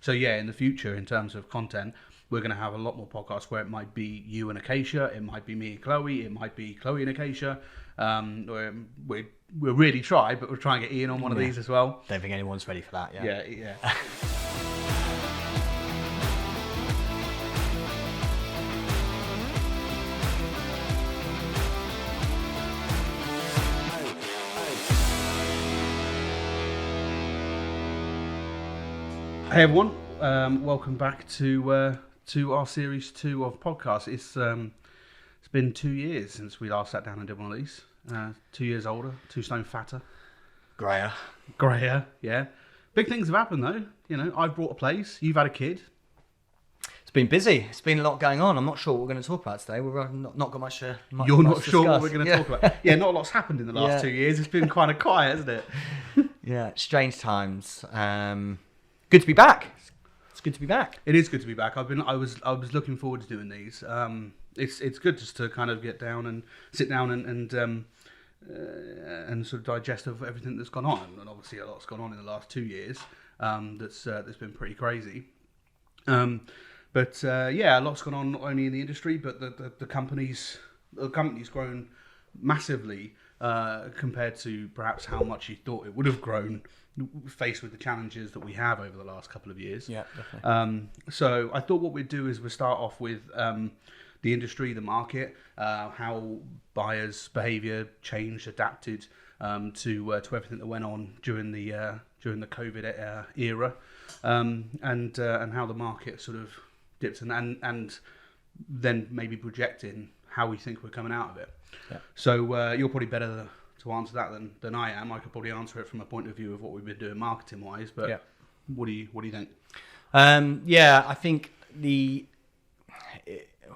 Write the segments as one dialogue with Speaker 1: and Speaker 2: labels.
Speaker 1: So yeah, in the future, in terms of content, we're going to have a lot more podcasts where it might be you and Acacia, it might be me and Chloe, it might be Chloe and Acacia. We'll really try, but we'll try and get Ian on one of these as well.
Speaker 2: Don't think anyone's ready for that.
Speaker 1: Yeah. Hey everyone, welcome back to our series 2 of podcasts. It's been 2 years since we last sat down and did one of these. 2 years older, 2 stone fatter, grayer. Yeah, big things have happened though. You know, I've bought a place. You've had a kid.
Speaker 2: It's been busy. It's been a lot going on. I'm not sure what we're going to talk about today. We've not got much.
Speaker 1: You're not sure what we're going to talk about. Yeah, not a lot's happened in the last 2 years. It's been kind of quiet, hasn't it?
Speaker 2: Yeah, strange times. Good to be back. It's good to be back.
Speaker 1: It is good to be back. I was looking forward to doing these. It's good just to kind of get down and sit down and sort of digest of everything that's gone on. And obviously a lot's gone on in the last 2 years. That's been pretty crazy. But a lot's gone on not only in the industry, but the company's grown massively compared to perhaps how much you thought it would have grown, faced with the challenges that we have over the last couple of years.
Speaker 2: Yeah, definitely.
Speaker 1: So I thought what we'd do is we'll start off with the industry, the market, how buyers' behaviour changed, adapted to everything that went on during the COVID era, and how the market sort of dipped, and then maybe projecting how we think we're coming out of it. Yeah. So you're probably better to answer that than I am. I could probably answer it from a point of view of what we've been doing marketing wise, but what do you think?
Speaker 2: I think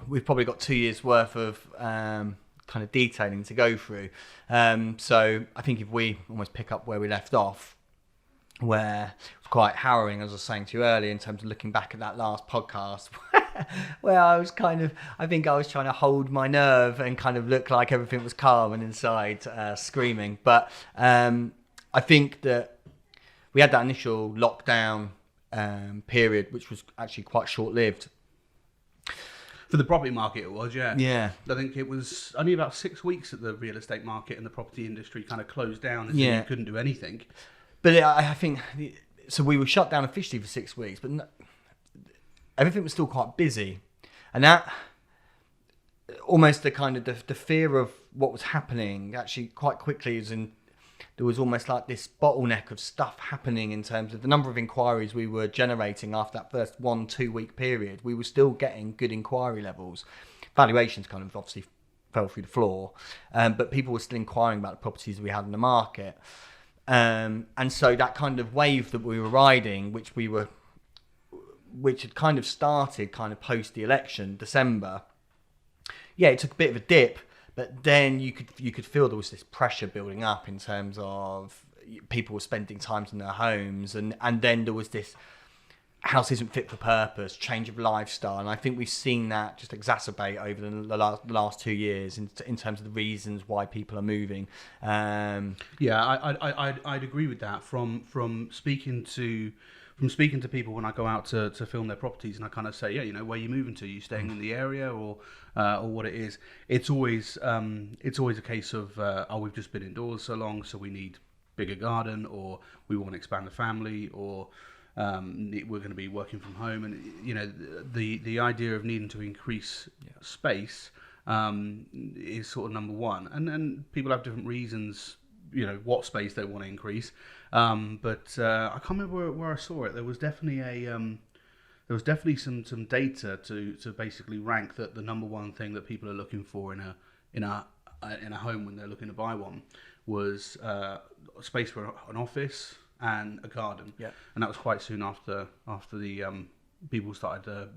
Speaker 2: we've probably got 2 years worth of kind of detailing to go through. So I think if we almost pick up where we left off, where it was quite harrowing, as I was saying to you earlier, in terms of looking back at that last podcast, where I was trying to hold my nerve and kind of look like everything was calm and inside screaming. But I think that we had that initial lockdown period, which was actually quite short-lived.
Speaker 1: For the property market, it was, yeah.
Speaker 2: Yeah.
Speaker 1: I think it was only about 6 weeks that the real estate market and the property industry kind of closed down, and you couldn't do anything.
Speaker 2: But I think so. We were shut down officially for 6 weeks, but everything was still quite busy, and that almost the kind of the fear of what was happening actually quite quickly is in. There was almost like this bottleneck of stuff happening in terms of the number of inquiries we were generating after that first 1-2 week period. We were still getting good inquiry levels. Valuations kind of obviously fell through the floor, but people were still inquiring about the properties we had in the market. And so that kind of wave that we were riding, which had kind of started kind of post the election, December, it took a bit of a dip. But then you could feel there was this pressure building up in terms of people were spending time in their homes, and then there was this house isn't fit for purpose, change of lifestyle, and I think we've seen that just exacerbate over the last 2 years in terms of the reasons why people are moving. I'd
Speaker 1: agree with that. From speaking to people when I go out to film their properties, and I kind of say, where are you moving to? Are you staying in the area or what it is? It's always a case of we've just been indoors so long, so we need bigger garden, or we want to expand the family, or we're going to be working from home, and the idea of needing to increase space is sort of number one, and then people have different reasons. What space they want to increase, but I can't remember where I saw it. There was definitely some data to basically rank that the number one thing that people are looking for in a home when they're looking to buy one was space for an office and a garden. Yeah, and that was quite soon after the people started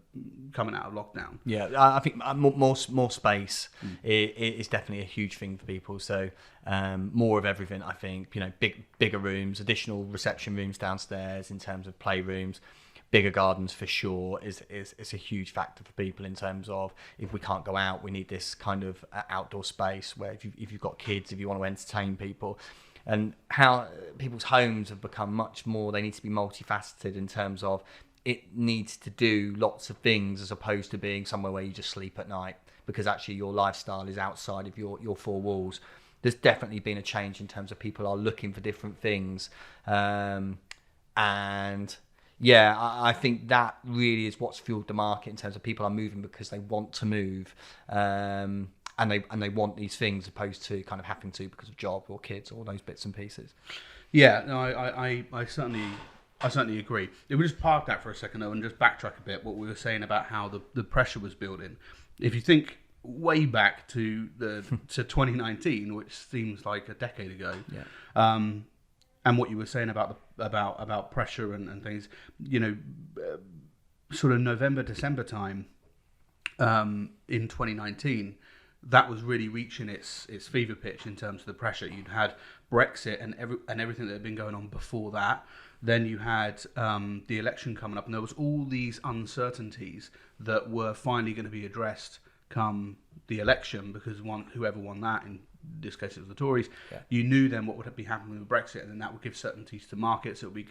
Speaker 1: coming out of lockdown.
Speaker 2: Yeah, I think more space is definitely a huge thing for people. So more of everything, I think. Bigger rooms, additional reception rooms downstairs in terms of playrooms, bigger gardens for sure is a huge factor for people in terms of if we can't go out, we need this kind of outdoor space where if you've got kids, if you want to entertain people. And how people's homes have become much more, they need to be multifaceted in terms of it needs to do lots of things as opposed to being somewhere where you just sleep at night, because actually your lifestyle is outside of your four walls. There's definitely been a change in terms of people are looking for different things. And yeah, I think that really is what's fueled the market in terms of people are moving because they want to move. And they want these things opposed to kind of having to because of job or kids or all those bits and pieces.
Speaker 1: Yeah, no, I certainly agree. If we just park that for a second though and just backtrack a bit, what we were saying about how the pressure was building. If you think way back to 2019, which seems like a decade ago, and what you were saying about pressure and things, sort of November, December time, in 2019. That was really reaching its fever pitch in terms of the pressure. You'd had Brexit and everything that had been going on before that. Then you had the election coming up, and there was all these uncertainties that were finally going to be addressed come the election, because whoever won that, in this case it was the Tories, you knew then what would be happening with Brexit, and then that would give certainties to markets. It would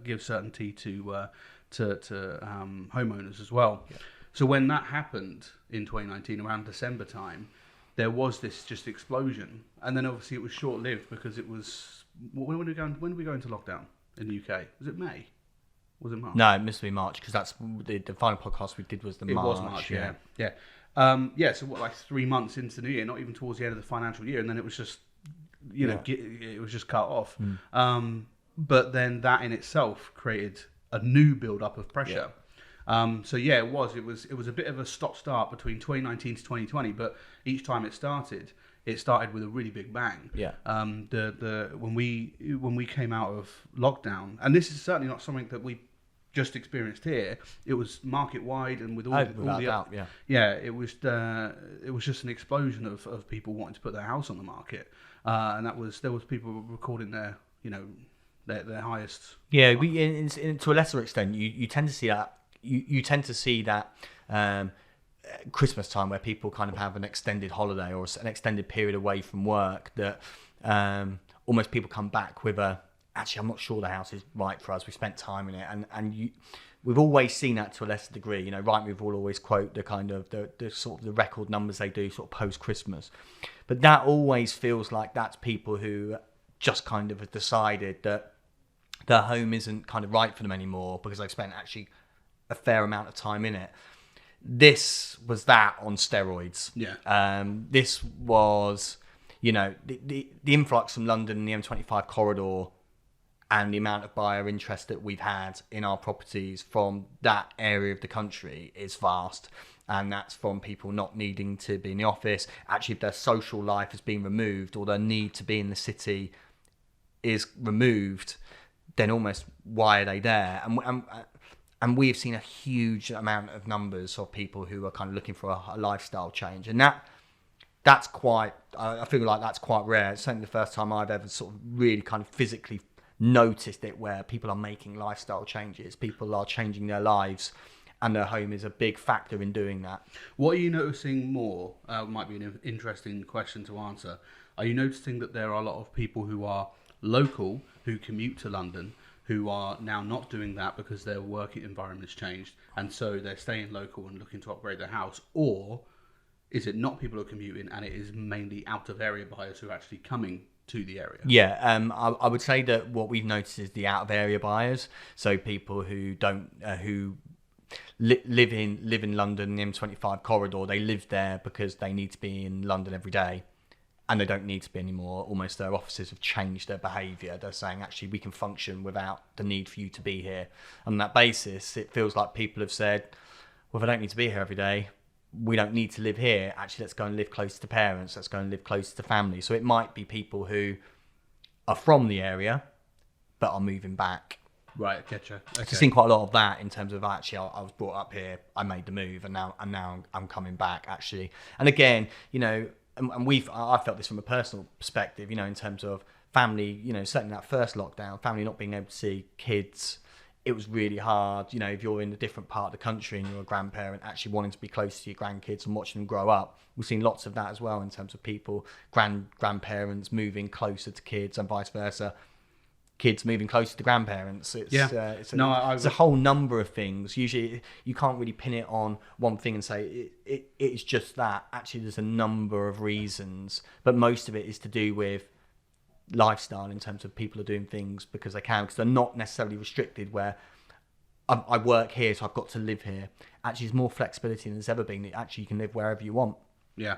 Speaker 1: give certainty to homeowners as well. Yeah. So when that happened in 2019, around December time, there was this just explosion, and then obviously it was short-lived because it was when did we go into lockdown in the UK? Was it May? Was it March?
Speaker 2: No, it must be March, because that's the final podcast we did was March. It
Speaker 1: was March, yeah. So what, like 3 months into the new year, not even towards the end of the financial year, and then it was just, it was just cut off. But then that in itself created a new build-up of pressure. It was a bit of a stop-start between 2019 to 2020, but each time it started with a really big bang. When we came out of lockdown, and this is certainly not something that we just experienced here. It was market wide, and with it was just an explosion of people wanting to put their house on the market, and there was people recording their highest.
Speaker 2: Yeah, to a lesser extent, you tend to see that. You tend to see that Christmas time, where people kind of have an extended holiday or an extended period away from work, that almost people come back with actually, I'm not sure the house is right for us. We spent time in it, and we've always seen that to a lesser degree. Rightmove will always quote the kind of the sort of the record numbers they do sort of post Christmas, but that always feels like that's people who just kind of have decided that their home isn't kind of right for them anymore because they've spent actually a fair amount of time in it. This was that on steroids. This was, the influx from London and the M25 corridor, and the amount of buyer interest that we've had in our properties from that area of the country is vast. And that's from people not needing to be in the office. Actually, if their social life has been removed or their need to be in the city is removed, then almost why are they there? And we've seen a huge amount of numbers of people who are kind of looking for a lifestyle change. And that's quite, I feel like that's quite rare. It's certainly the first time I've ever sort of really kind of physically noticed it, where people are making lifestyle changes. People are changing their lives, and their home is a big factor in doing that.
Speaker 1: What are you noticing more? Might be an interesting question to answer. Are you noticing that there are a lot of people who are local, who commute to London, who are now not doing that because their work environment has changed, and so they're staying local and looking to upgrade their house? Or is it not people who are commuting, and it is mainly out of area buyers who are actually coming to the area?
Speaker 2: I would say that what we've noticed is the out of area buyers. So people who don't live in London, the M25 corridor. They live there because they need to be in London every day, and they don't need to be anymore. Almost their offices have changed their behaviour. They're saying, actually, we can function without the need for you to be here. On that basis, it feels like people have said, well, if I don't need to be here every day, we don't need to live here. Actually, let's go and live closer to parents. Let's go and live closer to family. So it might be people who are from the area, but are moving back.
Speaker 1: Right, getcha. Okay.
Speaker 2: I've seen quite a lot of that in terms of, actually, I was brought up here, I made the move, and now I'm coming back, actually. And again, and I felt this from a personal perspective, in terms of family, certainly that first lockdown, family not being able to see kids. It was really hard, if you're in a different part of the country and you're a grandparent, actually wanting to be close to your grandkids and watching them grow up. We've seen lots of that as well in terms of people, grandparents moving closer to kids and vice versa. kids moving closer to grandparents. It's
Speaker 1: It's
Speaker 2: a whole number of things. Usually you can't really pin it on one thing and say it's just that. Actually, there's a number of reasons, but most of it is to do with lifestyle, in terms of people are doing things because they can, because they're not necessarily restricted where I work here, so I've got to live here. Actually, there's more flexibility than there's ever been. Actually, you can live wherever you want.
Speaker 1: Yeah.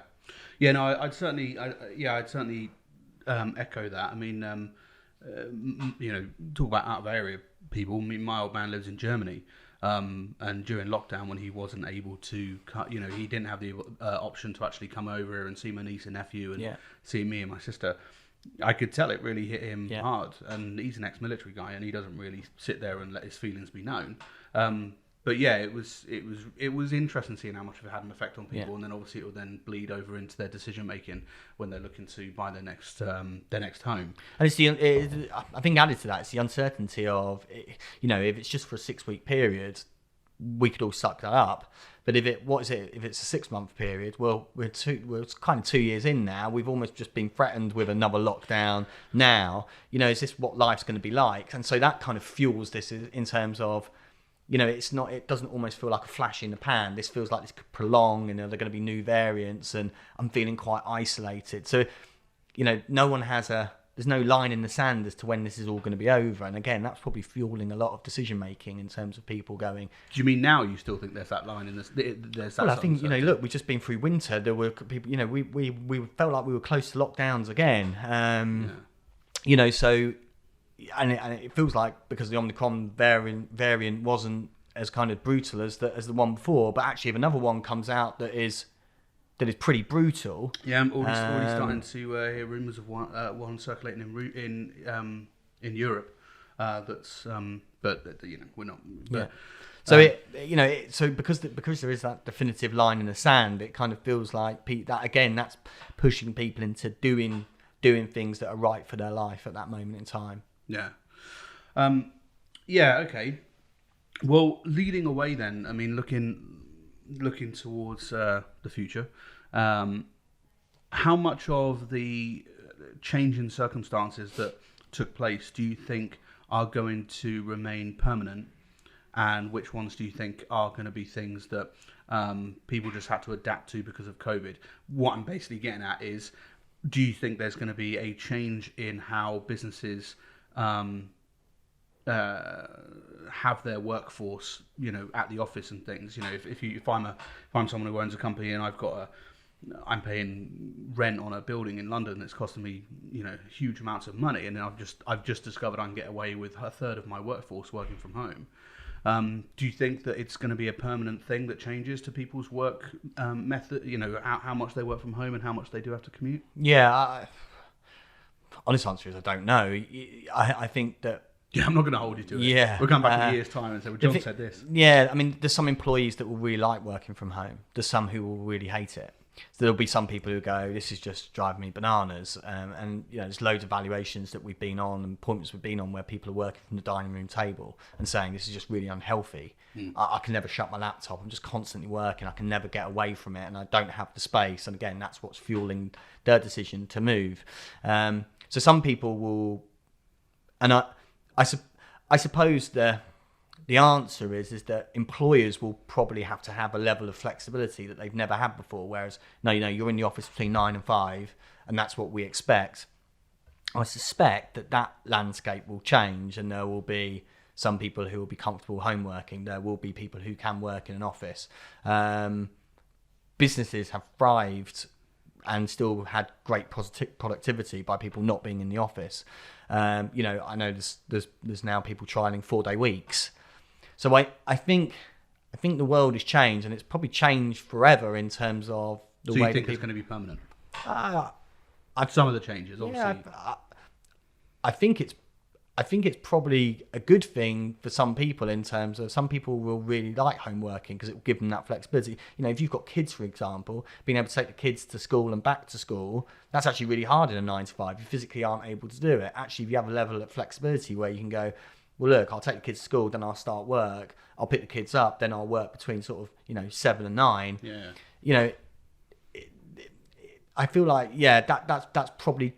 Speaker 1: No, I'd certainly echo that. I mean, talk about out of area people. I mean, my old man lives in Germany, and during lockdown, when he wasn't able to, he didn't have the option to actually come over and see my niece and nephew and see me and my sister. I could tell it really hit him hard, and he's an ex-military guy, and he doesn't really sit there and let his feelings be known. But yeah, it was interesting seeing how much of it had an effect on people, and then obviously it will then bleed over into their decision making when they're looking to buy their next home.
Speaker 2: And it's I think added to that, it's the uncertainty of, if it's just for a 6-week period, we could all suck that up. But if it's a 6-month period, well, we're kind of 2 years in now. We've almost just been threatened with another lockdown now. Is this what life's going to be like? And so that kind of fuels this in terms of, it doesn't almost feel like a flash in the pan. This feels like this could prolong, and there are going to be new variants, and I'm feeling quite isolated. So, no one there's no line in the sand as to when this is all going to be over. And again, that's probably fueling a lot of decision making in terms of people going.
Speaker 1: Do you mean now you still think there's that line in this? There's that.
Speaker 2: Well, I think look, we've just been through winter. There were people. We felt like we were close to lockdowns again. So. And it feels like, because the Omicron variant wasn't as kind of brutal as the one before, but actually if another one comes out that is pretty brutal.
Speaker 1: Yeah, I'm already starting to hear rumours of one circulating in Europe. But we're not. But,
Speaker 2: so because there is that definitive line in the sand, it kind of feels like that again. That's pushing people into doing things that are right for their life at that moment in time.
Speaker 1: Yeah. Okay. Well, leading away then, I mean, looking towards the future, how much of the change in circumstances that took place do you think are going to remain permanent, and which ones do you think are going to be things that people just had to adapt to because of COVID? What I'm basically getting at is, do you think there's going to be a change in how businesses have their workforce, at the office and things? If I'm someone who owns a company and I'm paying rent on a building in London that's costing me, huge amounts of money, and then I've just discovered I can get away with a third of my workforce working from home. Do you think that it's going to be a permanent thing that changes to people's work method? How much they work from home and how much they do have to commute?
Speaker 2: Yeah. Honest answer is I don't know. I think that...
Speaker 1: Yeah, I'm not going to hold you to it.
Speaker 2: Yeah.
Speaker 1: We'll come back in a year's time and say, well, John said this.
Speaker 2: Yeah, I mean, there's some employees that will really like working from home. There's some who will really hate it. So there'll be some people who go, this is just driving me bananas. And there's loads of valuations that we've been on and appointments we've been on where people are working from the dining room table and saying this is just really unhealthy. I can never shut my laptop. I'm just constantly working. I can never get away from it, and I don't have the space. And again, that's what's fueling their decision to move. So some people will, and I suppose the answer is that employers will probably have to have a level of flexibility that they've never had before. Whereas, no, you're in the office between 9 and 5, and that's what we expect. I suspect that landscape will change, and there will be some people who will be comfortable home working. There will be people who can work in an office. Businesses have thrived and still had great productivity by people not being in the office. I know there's now people trialing 4-day weeks. So I think the world has changed, and it's probably changed forever in terms of the way.
Speaker 1: So you think it's going to be permanent? Some of the changes, obviously.
Speaker 2: Yeah, I think it's probably a good thing for some people in terms of some people will really like home working because it will give them that flexibility. If you've got kids, for example, being able to take the kids to school and back to school, that's actually really hard in a 9 to 5. You physically aren't able to do it. Actually, if you have a level of flexibility where you can go, well, look, I'll take the kids to school, then I'll start work. I'll pick the kids up, then I'll work between sort of 7 and 9.
Speaker 1: Yeah.
Speaker 2: I feel like that's probably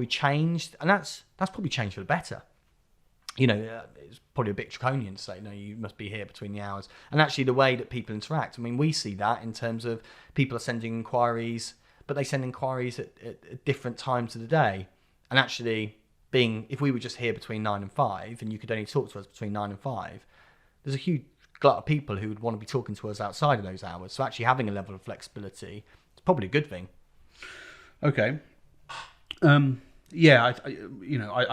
Speaker 2: changed, and that's probably changed for the better. it's probably a bit draconian to say, no, you must be here between the hours. And actually the way that people interact, I mean, we see that in terms of people are sending inquiries, but they send inquiries at different times of the day. And actually if we were just here between 9 and 5 and you could only talk to us between 9 and 5, there's a huge glut of people who would want to be talking to us outside of those hours. So actually having a level of flexibility is probably a good thing.
Speaker 1: Okay. I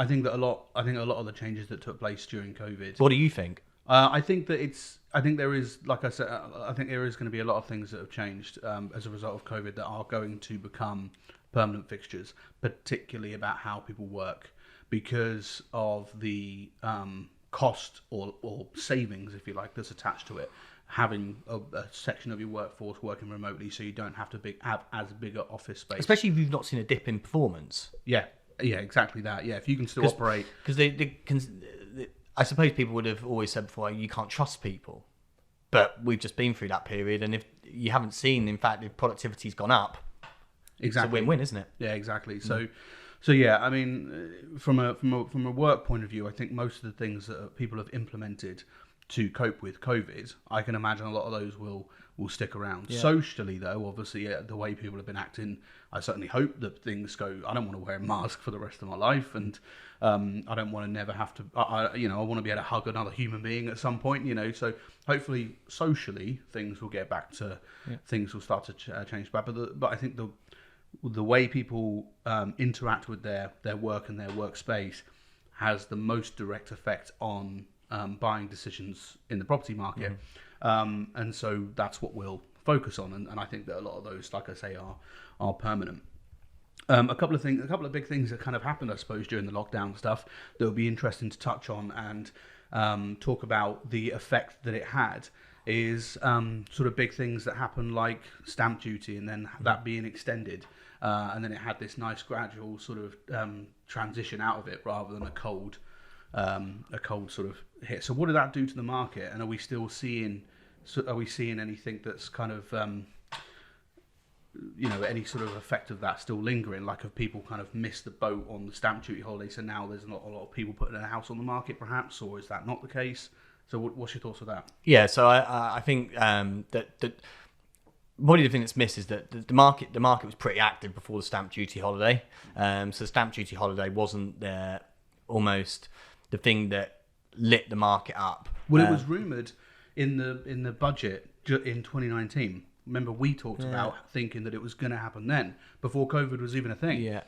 Speaker 1: think that a lot of the changes that took place during COVID.
Speaker 2: What do you think?
Speaker 1: I think there is, like I said, I think there is going to be a lot of things that have changed as a result of COVID that are going to become permanent fixtures, particularly about how people work, because of the cost or savings, if you like, that's attached to it. Having a section of your workforce working remotely, so you don't have to have as big an office space.
Speaker 2: Especially if you've not seen a dip in performance.
Speaker 1: Yeah, exactly that. Yeah, if you can still operate.
Speaker 2: Because I suppose people would have always said before, you can't trust people. But we've just been through that period, and if you haven't seen, in fact, if productivity's gone up,
Speaker 1: exactly,
Speaker 2: it's a win-win, isn't it?
Speaker 1: Yeah, exactly. So yeah, I mean, from a work point of view, I think most of the things that people have implemented to cope with COVID, I can imagine a lot of those will stick around. Yeah. Socially, though, obviously, the way people have been acting, I certainly hope that things go. I don't want to wear a mask for the rest of my life, and I don't want to never have to. I want to be able to hug another human being at some point. So hopefully, socially, things will get back to things will start to change back. But I think the way people interact with their work and their workspace has the most direct effect on buying decisions in the property market. And so that's what we'll focus on. And I think that a lot of those, like I say, are permanent. A couple of big things that kind of happened, I suppose, during the lockdown stuff that would be interesting to touch on and talk about the effect that it had is sort of big things that happened, like stamp duty, and then that being extended. And then it had this nice gradual sort of transition out of it rather than a cold sort of hit. So what did that do to the market? And are we still seeing anything that's kind of any sort of effect of that still lingering? Like, have people kind of missed the boat on the stamp duty holiday, so now there's not a lot of people putting a house on the market, perhaps, or is that not the case? So what's your thoughts on that?
Speaker 2: Yeah, so I think that one of the things that's missed is that the market was pretty active before the stamp duty holiday. So the stamp duty holiday wasn't almost the thing that lit the market up.
Speaker 1: Well, it was rumoured in the budget in 2019. Remember, we talked about thinking that it was going to happen then, before COVID was even a thing.
Speaker 2: Yeah.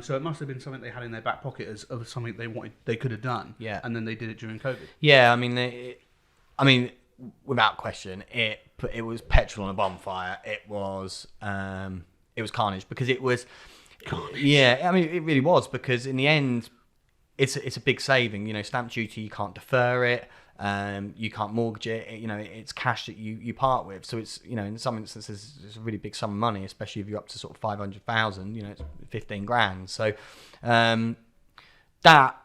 Speaker 1: So it must have been something they had in their back pocket as something they could have done.
Speaker 2: Yeah.
Speaker 1: And then they did it during COVID.
Speaker 2: Yeah, I mean, without question, it was petrol on a bonfire. It was carnage, because it was carnage. Yeah, I mean, it really was, because in the end, it's a big saving. Stamp duty, you can't defer it. You can't mortgage it. It's cash that you part with. So it's, in some instances, it's a really big sum of money, especially if you're up to sort of 500,000. It's 15 grand. So that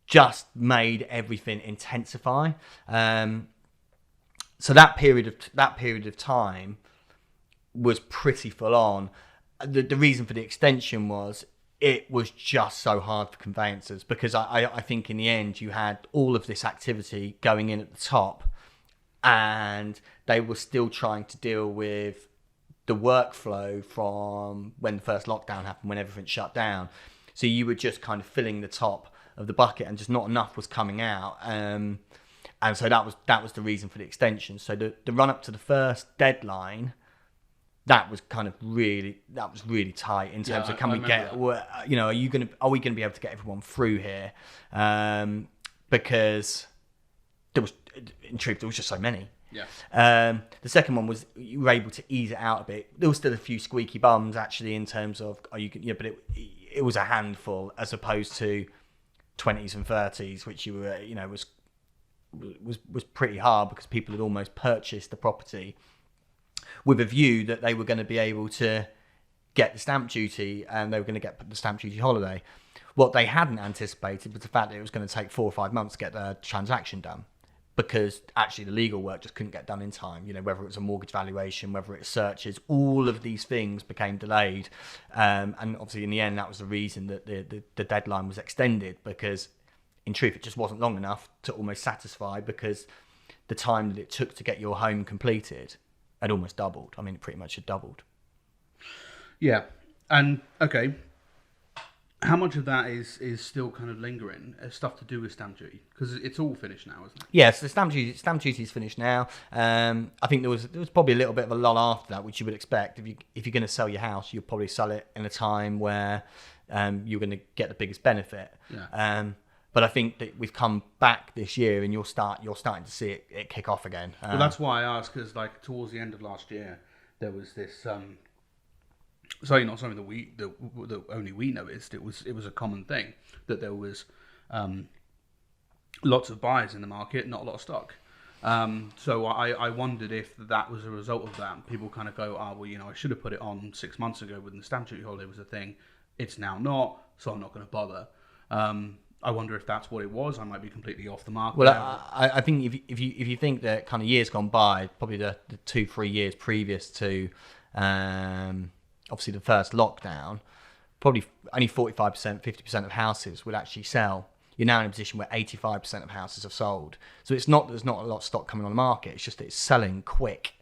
Speaker 2: just made everything intensify. So that period of time was pretty full on. The reason for the extension was it was just so hard for conveyancers, because I think in the end you had all of this activity going in at the top, and they were still trying to deal with the workflow from when the first lockdown happened, when everything shut down. So you were just kind of filling the top of the bucket, and just not enough was coming out. And so that was the reason for the extension. So the run up to the first deadline, that was really tight in terms of, can we get, are we going to be able to get everyone through here? Because in truth, there was just so many.
Speaker 1: Yeah.
Speaker 2: The second one was you were able to ease it out a bit. There was still a few squeaky bums, actually, in terms of, but it was a handful, as opposed to 20s and 30s, which you were, was pretty hard, because people had almost purchased the property with a view that they were going to be able to get the stamp duty, and they were going to get the stamp duty holiday. What they hadn't anticipated was the fact that it was going to take 4 or 5 months to get the transaction done, because actually the legal work just couldn't get done in time. Whether it was a mortgage valuation, whether it's searches, all of these things became delayed. And obviously in the end, that was the reason that the deadline was extended, because in truth, it just wasn't long enough to almost satisfy, because the time that it took to get your home completed had almost doubled. I mean, it pretty much had doubled.
Speaker 1: Yeah. And okay, how much of that is still kind of lingering? Stuff to do with stamp duty, because it's all finished now, isn't it?
Speaker 2: Yes, the stamp duty is finished now. I think there was probably a little bit of a lull after that, which you would expect. If you're going to sell your house, you'll probably sell it in a time where you're going to get the biggest benefit.
Speaker 1: Yeah.
Speaker 2: But I think that we've come back this year, and you're starting to see it kick off again.
Speaker 1: Well, that's why I asked, because like towards the end of last year, there was this. Sorry, not something that only we noticed. It was a common thing that there was lots of buyers in the market, not a lot of stock. So I wondered if that was a result of that. People kind of go, well, I should have put it on 6 months ago when the stamp duty holiday was a thing. It's now not, so I'm not going to bother. I wonder if that's what it was. I might be completely off the mark.
Speaker 2: Well, I think if you think that kind of years gone by, probably the 2-3 years previous to obviously the first lockdown, probably only 45%, 50% of houses would actually sell. You're now in a position where 85% of houses have sold. So there's not a lot of stock coming on the market. It's just that it's selling quick.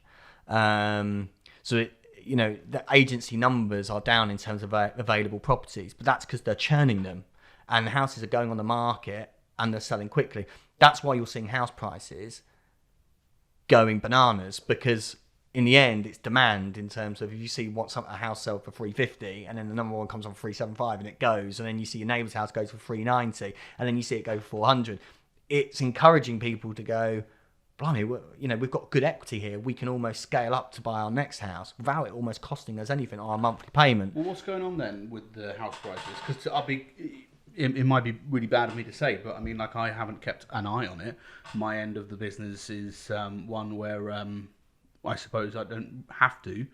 Speaker 2: So the agency numbers are down in terms of available properties, but that's because they're churning them. And the houses are going on the market and they're selling quickly. That's why you're seeing house prices going bananas, because in the end, it's demand in terms of if you see a house sell for 350 and then the number one comes on 375 and it goes, and then you see your neighbour's house goes for 390 and then you see it go for 400. It's encouraging people to go, blimey, we've got good equity here. We can almost scale up to buy our next house without it almost costing us anything on our monthly payment.
Speaker 1: Well, what's going on then with the house prices? Because it might be really bad of me to say, but I mean, like, I haven't kept an eye on it. My end of the business is one where I suppose I don't have to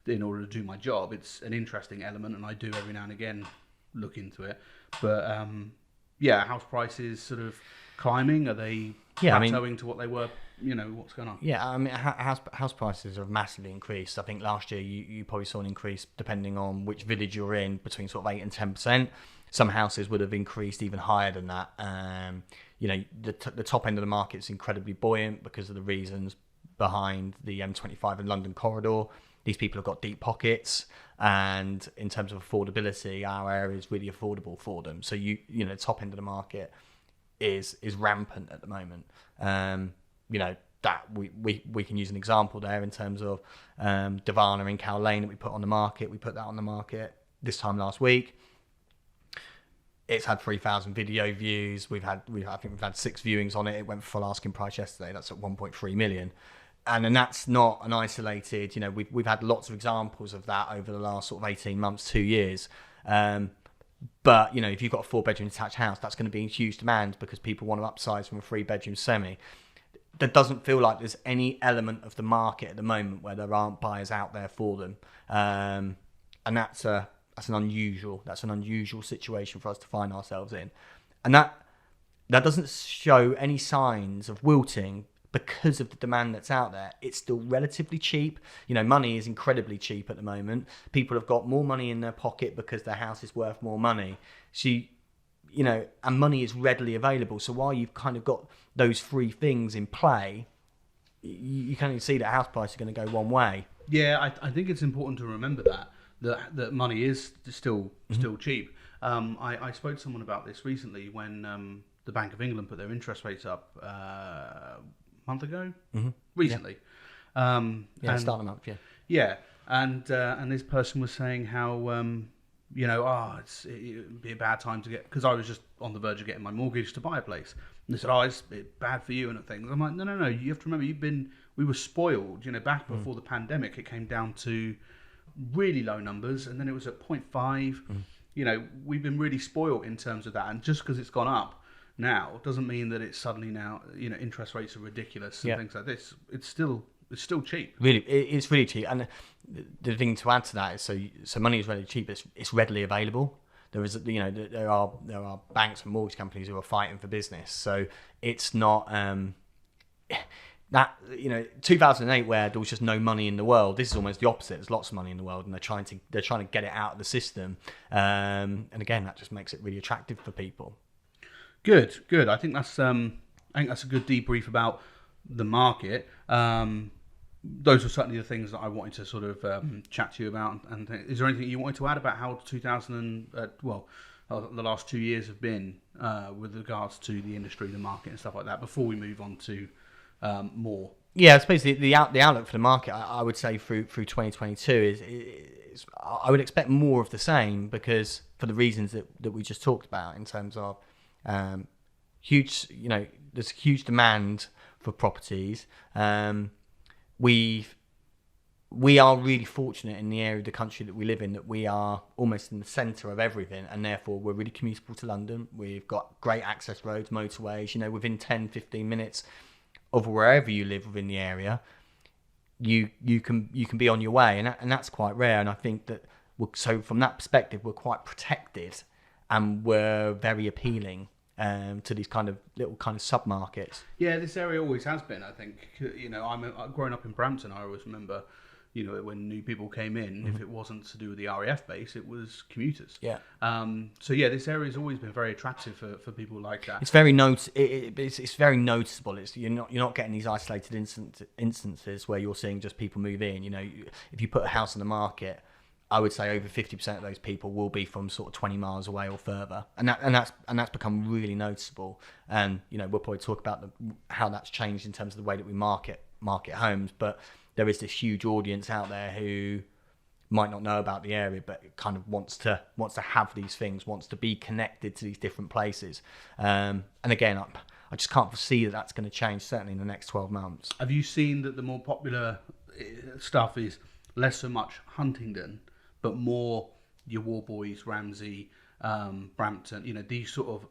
Speaker 1: in order to do my job. It's an interesting element, and I do every now and again look into it. But house prices sort of climbing. Are they plateauing to what they were? What's going on?
Speaker 2: Yeah, I mean, house prices have massively increased. I think last year you probably saw an increase, depending on which village you're in, between sort of 8 and 10%. Some houses would have increased even higher than that. The top end of the market is incredibly buoyant because of the reasons behind the M25 and London corridor. These people have got deep pockets, and in terms of affordability, our area is really affordable for them. So the top end of the market is rampant at the moment. That we can use an example there in terms of Divana in Cow Lane that we put on the market. We put that on the market this time last week. It's had 3,000 video views. I think we've had 6 viewings on it. It went for full asking price yesterday. That's at 1.3 million. And then that's not an isolated, we've had lots of examples of that over the last sort of 18 months, 2 years. But, if you've got a 4-bedroom detached house, that's going to be in huge demand because people want to upsize from a 3-bedroom semi. There doesn't feel like there's any element of the market at the moment where there aren't buyers out there for them. And that's an unusual situation for us to find ourselves in. And that doesn't show any signs of wilting because of the demand that's out there. It's still relatively cheap. Money is incredibly cheap at the moment. People have got more money in their pocket because their house is worth more money. So, and money is readily available. So while you've kind of got those 3 things in play, you kind of see that house price is going to go one way.
Speaker 1: Yeah, I think it's important to remember that money is still cheap. I spoke to someone about this recently when the Bank of England put their interest rates up a month ago, recently.
Speaker 2: Start of the month, yeah.
Speaker 1: Yeah, and this person was saying how it'd be a bad time to get, because I was just on the verge of getting my mortgage to buy a place. And they said, it's bad for you and things. I'm like, no. You have to remember, we were spoiled. Back before the pandemic, it came down to really low numbers, and then it was at 0.5. We've been really spoiled in terms of that, and just because it's gone up now doesn't mean that it's suddenly now interest rates are ridiculous and things like this. It's still cheap.
Speaker 2: Really, it's really cheap. And the thing to add to that is so money is really cheap. It's readily available. There is there are banks and mortgage companies who are fighting for business. So it's not that 2008 where there was just no money in the world. This is almost the opposite. There's lots of money in the world, and they're trying to get it out of the system. And again, that just makes it really attractive for people.
Speaker 1: Good. I think that's a good debrief about the market. Those are certainly the things that I wanted to sort of chat to you about. And is there anything you wanted to add about how the last 2 years have been with regards to the industry, the market, and stuff like that before we move on to more?
Speaker 2: Yeah, I suppose the outlook for the market, I would say through 2022 is I would expect more of the same, because for the reasons that we just talked about, in terms of huge, there's huge demand for properties. We are really fortunate in the area of the country that we live in, that we are almost in the centre of everything, and therefore we're really commutable to London. We've got great access roads, motorways, within 10-15 minutes of wherever you live within the area, you can be on your way, and that's quite rare. And I think that so from that perspective, we're quite protected, and we're very appealing to these kind of little kind of sub markets.
Speaker 1: Yeah, this area always has been. I think I'm growing up in Brampton. I always remember, when new people came in, if it wasn't to do with the RAF base, it was commuters.
Speaker 2: Yeah.
Speaker 1: So yeah, this area has always been very attractive for people like that.
Speaker 2: It's very it's very noticeable. You're not getting these isolated instances where you're seeing just people move in. If you put a house on the market, I would say over 50% of those people will be from sort of 20 miles away or further, and that's become really noticeable. And we'll probably talk about how that's changed in terms of the way that we market homes, but there is this huge audience out there who might not know about the area, but kind of wants to have these things, wants to be connected to these different places. And again, I just can't foresee that that's going to change, certainly in the next 12 months.
Speaker 1: Have you seen that the more popular stuff is less so much Huntingdon, but more your Warboys, Ramsey, Brampton, these sort of...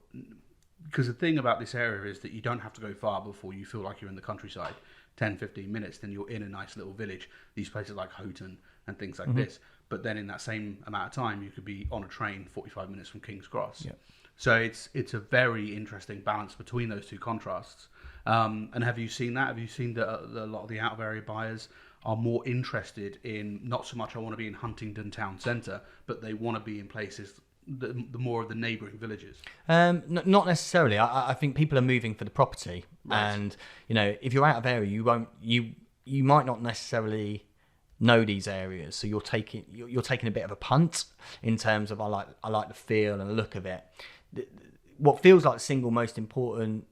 Speaker 1: Because the thing about this area is that you don't have to go far before you feel like you're in the countryside. 10-15 minutes, then you're in a nice little village. These places like Houghton and things like this. But then in that same amount of time, you could be on a train 45 minutes from King's Cross.
Speaker 2: Yeah.
Speaker 1: So it's a very interesting balance between those two contrasts. And have you seen that? Have you seen that a lot of the out of area buyers are more interested in, not so much I want to be in Huntingdon town centre, but they want to be in places the more of the neighbouring villages?
Speaker 2: Not necessarily. I think people are moving for the property, right. And if you're out of area, you might not necessarily know these areas, so you're taking a bit of a punt in terms of I like the feel and the look of it. What feels like the single most important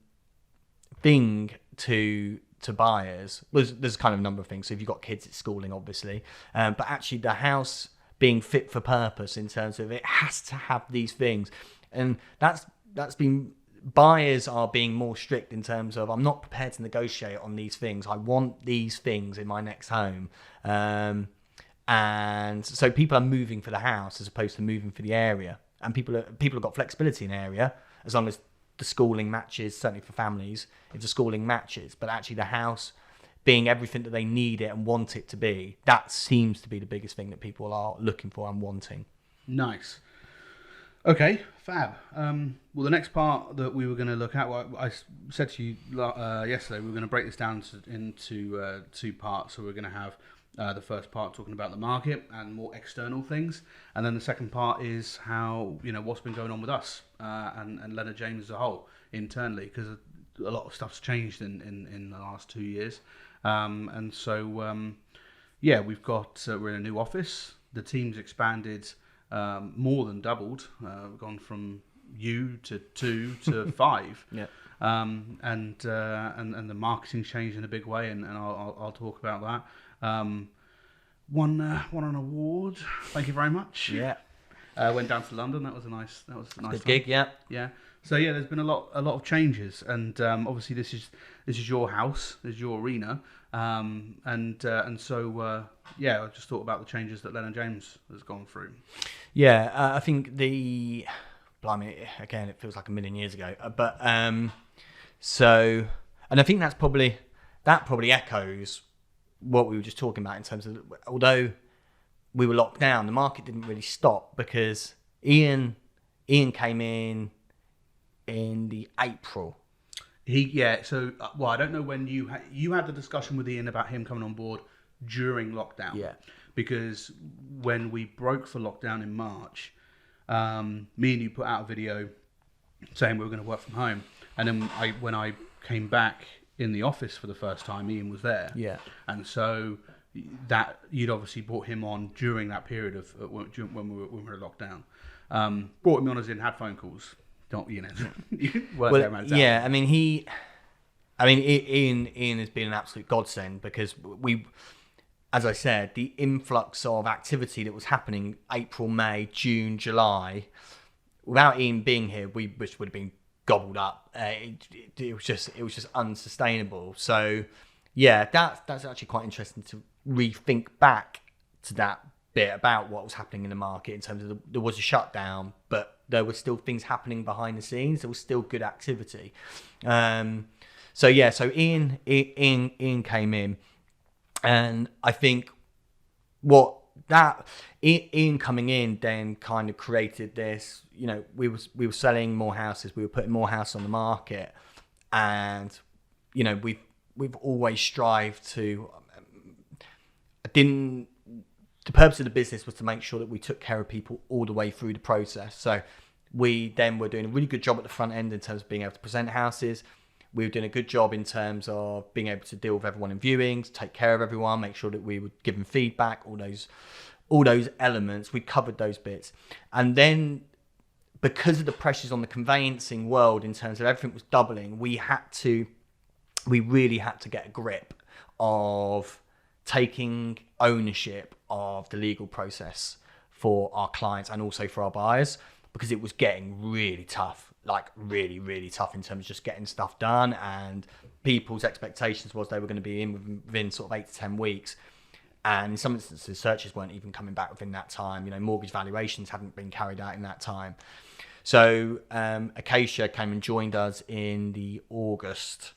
Speaker 2: thing to buyers there's kind of a number of things. So if you've got kids, it's schooling, obviously, but actually the house being fit for purpose, in terms of it has to have these things, and that's been... Buyers are being more strict in terms of, I'm not prepared to negotiate on these things. I want these things in my next home, and so people are moving for the house as opposed to moving for the area. And people have got flexibility in area, as long as the schooling matches. Certainly for families, if the schooling matches, but actually the house being everything that they need it and want it to be, that seems to be the biggest thing that people are looking for and wanting.
Speaker 1: Nice. Okay, fab. Well, the next part that we were going to look at, I said to you yesterday, we were going to break this down into two parts. So we're going to have the first part talking about the market and more external things, and then the second part is how what's been going on with us and Leonard James as a whole internally, because a lot of stuff's changed in the last 2 years, and so we've got we're in a new office. The team's expanded. More than doubled. We've gone from you to 2 to 5.
Speaker 2: Yeah.
Speaker 1: And the marketing's changed in a big way, and I'll talk about that. Won an award. Thank you very much.
Speaker 2: Yeah.
Speaker 1: Went down to London. That was a nice
Speaker 2: good gig. Yeah.
Speaker 1: Yeah. So yeah, there's been a lot of changes, and obviously this is your house, this is your arena, and so I just thought about the changes that Lennon James has gone through.
Speaker 2: Yeah, I think blimey, again, it feels like a million years ago, but and I think that probably echoes what we were just talking about, in terms of, although we were locked down, the market didn't really stop, because Ian came in the April.
Speaker 1: So I don't know when you had the discussion with Ian about him coming on board during lockdown.
Speaker 2: Yeah.
Speaker 1: Because when we broke for lockdown in March, me and you put out a video saying we were going to work from home. And then when I came back in the office for the first time, Ian was there.
Speaker 2: Yeah.
Speaker 1: And so that you'd obviously brought him on during that period of when we were in lockdown. Brought him on as in had phone calls. Don't you know? You weren't there, man.
Speaker 2: Yeah. Ian has been an absolute godsend because as I said, the influx of activity that was happening April, May, June, July, without Ian being here, which would have been gobbled up. It was just unsustainable. So yeah, that's actually quite interesting to rethink back to that bit about what was happening in the market in terms of there was a shutdown, but there were still things happening behind the scenes. There was still good activity. So Ian came in, and I think Ian coming in then kind of created this. You know, we were selling more houses, we were putting more houses on the market, and you know we've always strived to. The purpose of the business was to make sure that we took care of people all the way through the process. So we then were doing a really good job at the front end in terms of being able to present houses. We were doing a good job in terms of being able to deal with everyone in viewings, take care of everyone, make sure that we would give them feedback, all those elements. We covered those bits. And then because of the pressures on the conveyancing world in terms of everything was doubling, we really had to get a grip of taking ownership of the legal process for our clients and also for our buyers, because it was getting really tough, like really, really tough in terms of just getting stuff done, and people's expectations was they were going to be in within sort of 8 to 10 weeks. And in some instances, searches weren't even coming back within that time. You know, mortgage valuations hadn't been carried out in that time. So Acacia came and joined us in the August.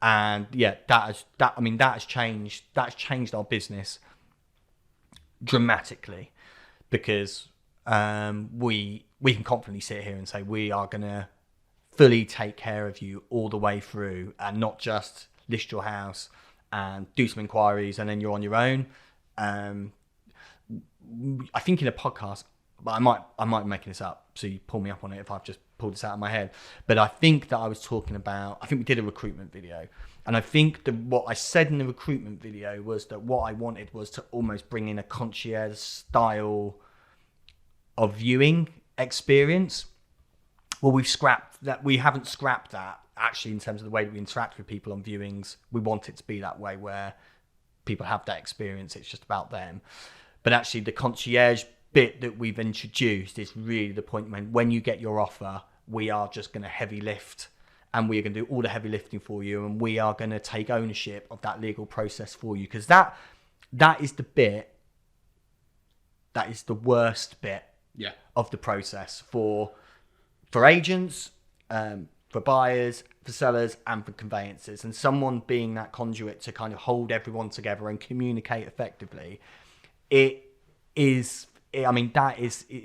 Speaker 2: And yeah, that has changed. That's changed our business dramatically, because we can confidently sit here and say we are going to fully take care of you all the way through, and not just list your house and do some inquiries and then you're on your own. I think in a podcast, but I might be making this up, so you pull me up on it if I've just pulled this out of my head. But I think that I was talking about, I think we did a recruitment video, and I think what I said in the recruitment video was that what I wanted was to almost bring in a concierge style of viewing experience. Well, we haven't scrapped that actually in terms of the way that we interact with people on viewings. We want it to be that way where people have that experience, it's just about them. But actually the concierge bit that we've introduced is really the point when you get your offer, we are just going to heavy lift, and we are going to do all the heavy lifting for you, and we are going to take ownership of that legal process for you, because that is the bit that is the worst bit of the process for agents, for buyers, for sellers, and for conveyancers. And someone being that conduit to kind of hold everyone together and communicate effectively, it's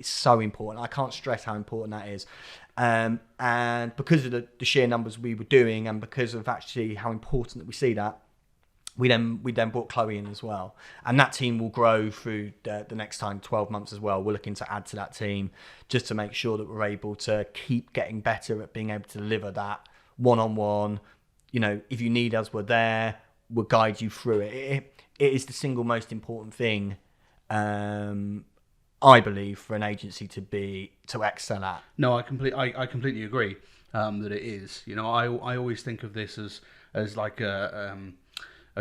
Speaker 2: so important. I can't stress how important that is. And because of the sheer numbers we were doing, and because of actually how important that we see that, we then brought Chloe in as well. And that team will grow through the next 12 months as well. We're looking to add to that team just to make sure that we're able to keep getting better at being able to deliver that one-on-one. You know, if you need us, we're there. We'll guide you through it. It is the single most important thing, I believe, for an agency to excel at.
Speaker 1: No, I completely agree that it is. You know, I always think of this as like a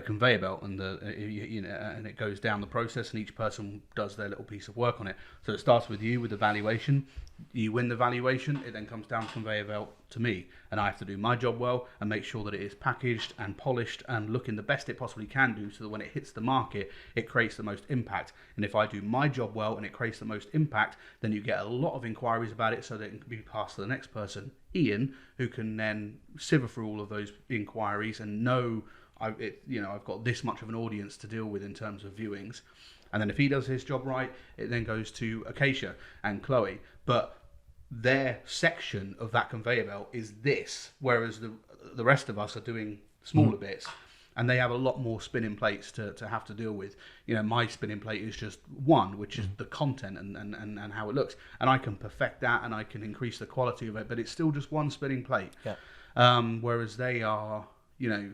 Speaker 1: conveyor belt, and and it goes down the process, and each person does their little piece of work on it. So it starts with you with the valuation. You win the valuation, it then comes down the conveyor belt to me, and I have to do my job well and make sure that it is packaged and polished and looking the best it possibly can do, so that when it hits the market, it creates the most impact. And if I do my job well and it creates the most impact, then you get a lot of inquiries about it, so that it can be passed to the next person, Ian, who can then sieve through all of those inquiries and know I've got this much of an audience to deal with in terms of viewings. And then if he does his job right, it then goes to Acacia and Chloe. But their section of that conveyor belt is this, whereas the rest of us are doing smaller bits. and they have a lot more spinning plates to have to deal with. My spinning plate is just one, which is the content and how it looks, and I can perfect that and I can increase the quality of it, but it's still just one spinning plate.
Speaker 2: Yeah.
Speaker 1: Whereas they are, I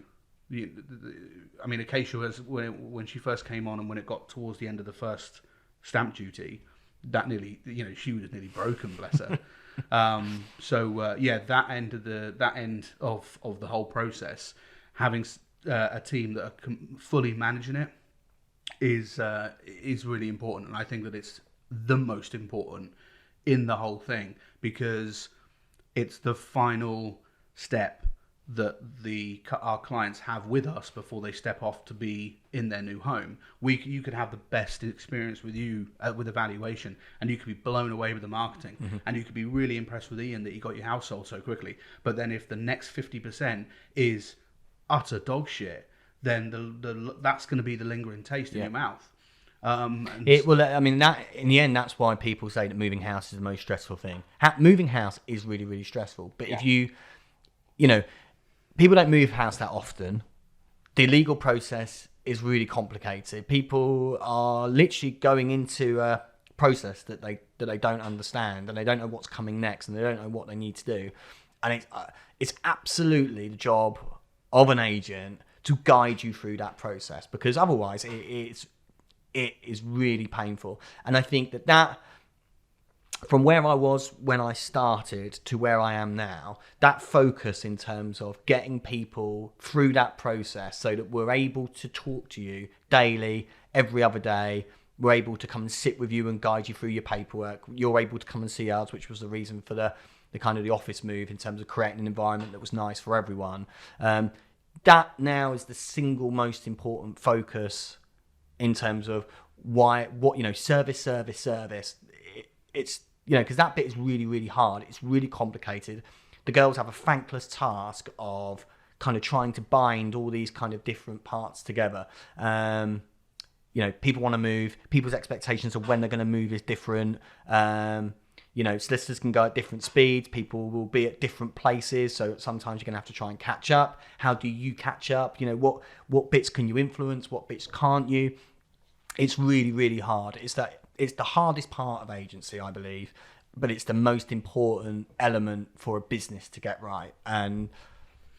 Speaker 1: mean, Acacia was when she first came on, and when it got towards the end of the first stamp duty, that nearly, she was nearly broken, bless her. That end of the whole process, having a team that are fully managing it is really important, and I think that it's the most important in the whole thing, because it's the final step that our clients have with us before they step off to be in their new home. You could have the best experience with evaluation, and you could be blown away with the marketing, and you could be really impressed with Ian that you got your house sold so quickly. But then if the next 50% is utter dog shit, then that's going to be the lingering taste in your mouth.
Speaker 2: That in the end, that's why people say that moving house is the most stressful thing. Moving house is really, really stressful. But if people don't move house that often. The legal process is really complicated. People are literally going into a process that they don't understand, and they don't know what's coming next, and they don't know what they need to do. And it's absolutely the job of an agent to guide you through that process, because otherwise it is really painful. And I think that from where I was when I started to where I am now, that focus in terms of getting people through that process so that we're able to talk to you daily, every other day, we're able to come and sit with you and guide you through your paperwork. You're able to come and see us, which was the reason for the kind of the office move, in terms of creating an environment that was nice for everyone. That now is the single most important focus in terms of service. It's, because that bit is really, really hard. It's really complicated. The girls have a thankless task of kind of trying to bind all these kind of different parts together. People want to move. People's expectations of when they're going to move is different. Solicitors can go at different speeds. People will be at different places. So sometimes you're going to have to try and catch up. How do you catch up? What bits can you influence? What bits can't you? It's really, really hard. It's the hardest part of agency, I believe, but it's the most important element for a business to get right. And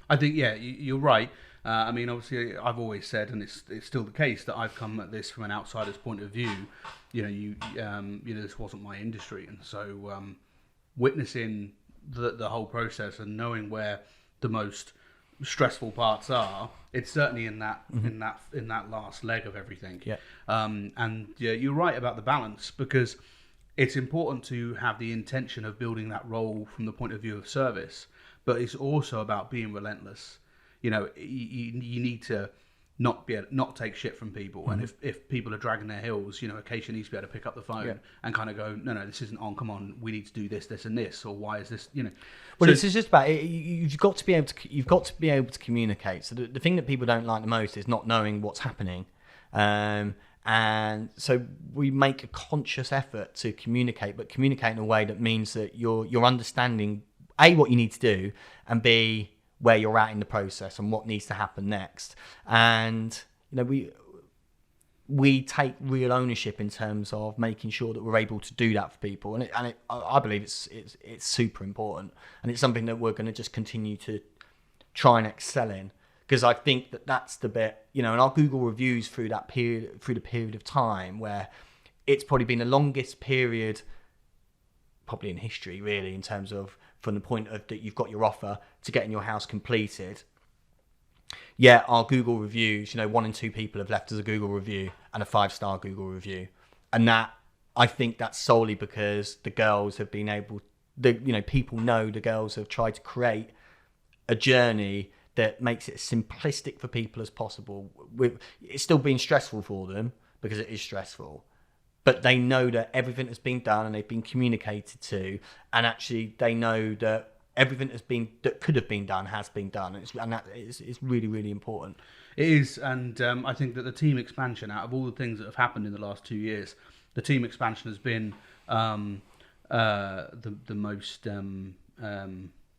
Speaker 1: I think, you're right. Obviously, I've always said, and it's still the case, that I've come at this from an outsider's point of view. This wasn't my industry, and so witnessing the whole process and knowing where the most stressful parts are, it's certainly in that in that last leg of everything. You're right about the balance, because it's important to have the intention of building that role from the point of view of service, but it's also about being relentless. You need to not take shit from people, and if people are dragging their heels, Acacia needs to be able to pick up the phone and kind of go, no, this isn't on. Come on, we need to do this, and this, or why is this?
Speaker 2: Well, it's just about you've got to be able to communicate. So the thing that people don't like the most is not knowing what's happening, and so we make a conscious effort to communicate, but communicate in a way that means that you're understanding A, what you need to do, and B, where you're at in the process and what needs to happen next. And we take real ownership in terms of making sure that we're able to do that for people, and I believe it's super important, and it's something that we're going to just continue to try and excel in, because I think that that's the bit, and our Google reviews through the period of time where it's probably been the longest period probably in history, really, in terms of from the point of that you've got your offer to getting your house completed. Our Google reviews, 1 in 2 people have left us a Google review and a 5-star Google review. And that, I think that's solely because the girls have been able, people know the girls have tried to create a journey that makes it as simplistic for people as possible. It's still been stressful for them, because it is stressful. But they know that everything has been done and they've been communicated to, and actually they know that everything that could have been done has been done, and that is really, really important.
Speaker 1: It is, and I think that the team expansion, out of all the things that have happened in the last 2 years, the team expansion has been the most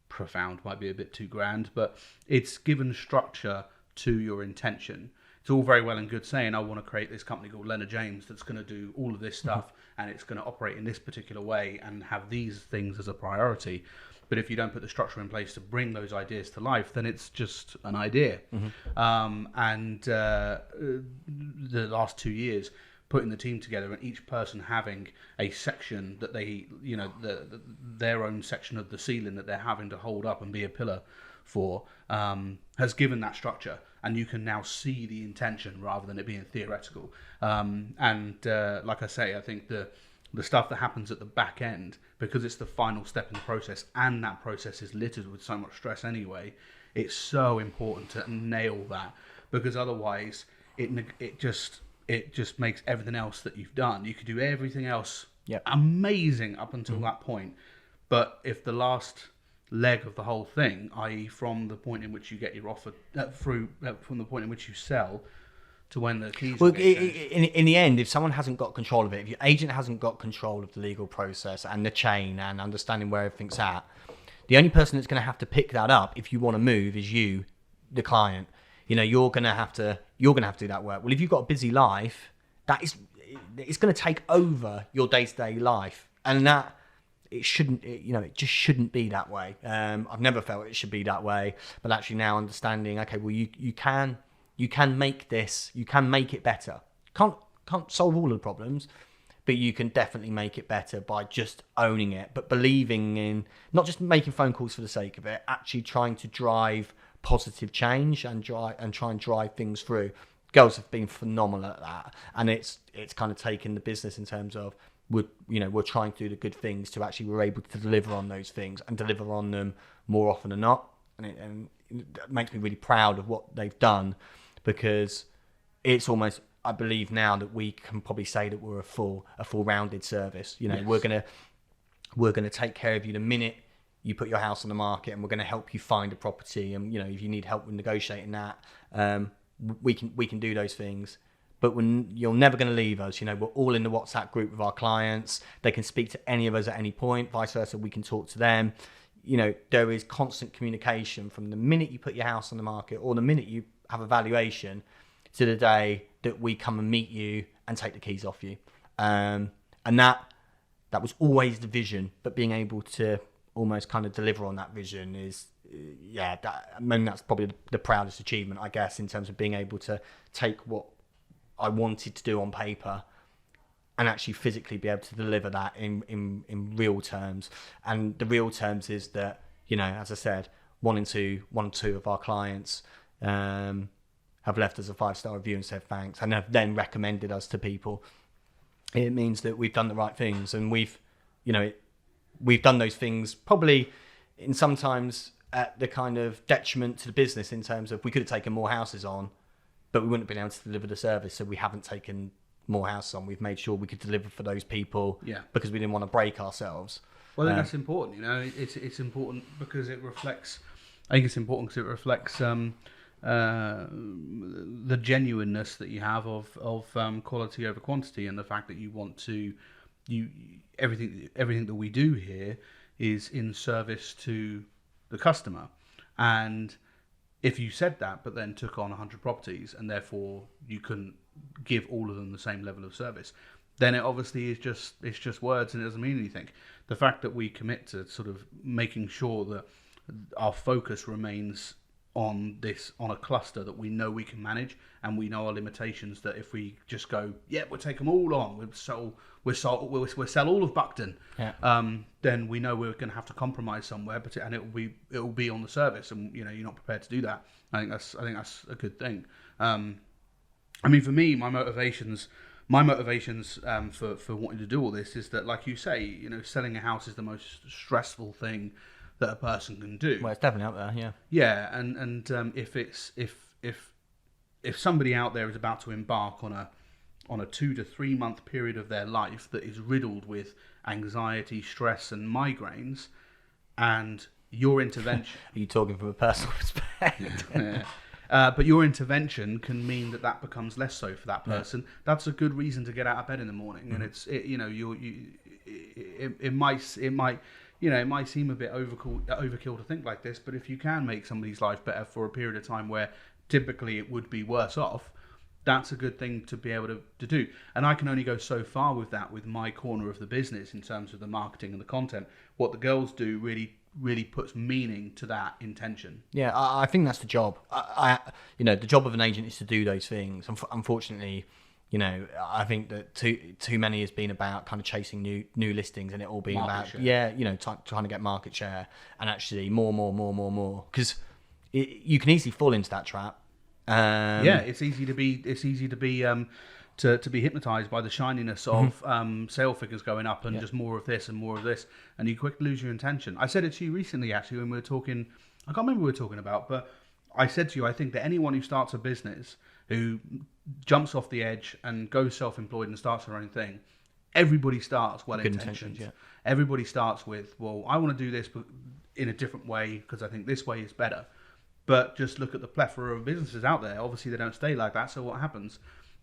Speaker 1: profound. Might be a bit too grand, but it's given structure to your intention. It's all very well and good saying, I want to create this company called Leonard James that's going to do all of this stuff and it's going to operate in this particular way and have these things as a priority. But if you don't put the structure in place to bring those ideas to life, then it's just an idea. The last 2 years, putting the team together and each person having a section that they, their own section of the ceiling that they're having to hold up and be a pillar for, has given that structure. And you can now see the intention rather than it being theoretical. Like I say, I think the stuff that happens at the back end, because it's the final step in the process, and that process is littered with so much stress anyway, it's so important to nail that, because otherwise it just makes everything else that you've done. You could do everything else amazing up until that point, but if the last leg of the whole thing, i.e. from the point in which you get your offer from the point in which you sell to when the keys
Speaker 2: in the end, if someone hasn't got control of it, if your agent hasn't got control of the legal process and the chain and understanding where everything's at, the only person that's going to have to pick that up if you want to move is you, the client. You're going to have to do that work. Well, if you've got a busy life, it's going to take over your day-to-day life, and that it just shouldn't be that way. I've never felt it should be that way, but actually now understanding, okay, well, you can make this, you can make it better. Can't solve all of the problems, but you can definitely make it better by just owning it, but believing in not just making phone calls for the sake of it, actually trying to drive positive change and try and drive things through. Girls have been phenomenal at that, and it's kind of taken the business in terms of we're trying to do the good things to actually we're able to deliver on those things and deliver on them more often than not, and it makes me really proud of what they've done, because it's almost, I believe now that we can probably say that we're a full rounded service. Yes. We're gonna take care of you the minute you put your house on the market, and we're going to help you find a property. And if you need help with negotiating that, we can do those things. But you're never going to leave us. We're all in the WhatsApp group with our clients. They can speak to any of us at any point. Vice versa, we can talk to them. There is constant communication from the minute you put your house on the market or the minute you have a valuation to the day that we come and meet you and take the keys off you. And that was always the vision. But being able to almost kind of deliver on that vision is, that's probably the proudest achievement, I guess, in terms of being able to take what I wanted to do on paper and actually physically be able to deliver that in real terms. And the real terms is that, as I said, one or two of our clients have left us a 5-star review and said thanks, and have then recommended us to people. It means that we've done the right things, and we've done those things probably in sometimes at the kind of detriment to the business, in terms of we could have taken more houses on, but we wouldn't have been able to deliver the service. So we haven't taken more houses on. We've made sure we could deliver for those people because we didn't want to break ourselves.
Speaker 1: Well, I think that's important. It's important because it reflects. I think it's important because it reflects the genuineness that you have of quality over quantity, and the fact that you want to everything that we do here is in service to the customer. And if you said that but then took on 100 properties and therefore you couldn't give all of them the same level of service, then it obviously is just words and it doesn't mean anything. The fact that we commit to sort of making sure that our focus remains on a cluster that we know we can manage, and we know our limitations, that if we just go, we'll take them all on, we'll sell all of Buckton, then we know we're going to have to compromise somewhere, and it will be on the service, and you're not prepared to do that. I think that's a good thing. For me, my motivations for wanting to do all this is that, like you say, selling a house is the most stressful thing that a person can do.
Speaker 2: Well, it's definitely up there, yeah.
Speaker 1: Yeah, and if somebody out there is about to embark on a 2 to 3 month period of their life that is riddled with anxiety, stress, and migraines, and your intervention...
Speaker 2: Are you talking from a personal perspective?
Speaker 1: Yeah. But your intervention can mean that becomes less so for that person. Yeah. That's a good reason to get out of bed in the morning, and it might seem a bit overkill to think like this, but if you can make somebody's life better for a period of time where typically it would be worse off. That's a good thing to be able to do. And I can only go so far with that, with my corner of the business in terms of the marketing and the content. What the girls do really puts meaning to that intention.
Speaker 2: Yeah, I think that's the job. The job of an agent is to do those things. Unfortunately, I think that too many has been about kind of chasing new listings, and it all being
Speaker 1: Market
Speaker 2: about
Speaker 1: share.
Speaker 2: trying to get market share, and actually more, because you can easily fall into that trap.
Speaker 1: It's easy to be hypnotized by the shininess of sale figures going up and just more of this and more of this, and you quickly lose your intention. I said it to you recently, actually, when we were talking. I can't remember what we were talking about, but I said to you, I think that anyone who starts a business, who jumps off the edge and goes self-employed and starts their own thing, everybody starts well-intentioned. Yeah. Everybody starts with, well, I want to do this but in a different way because I think this way is better. But just look at the plethora of businesses out there. Obviously, they don't stay like that. So what happens?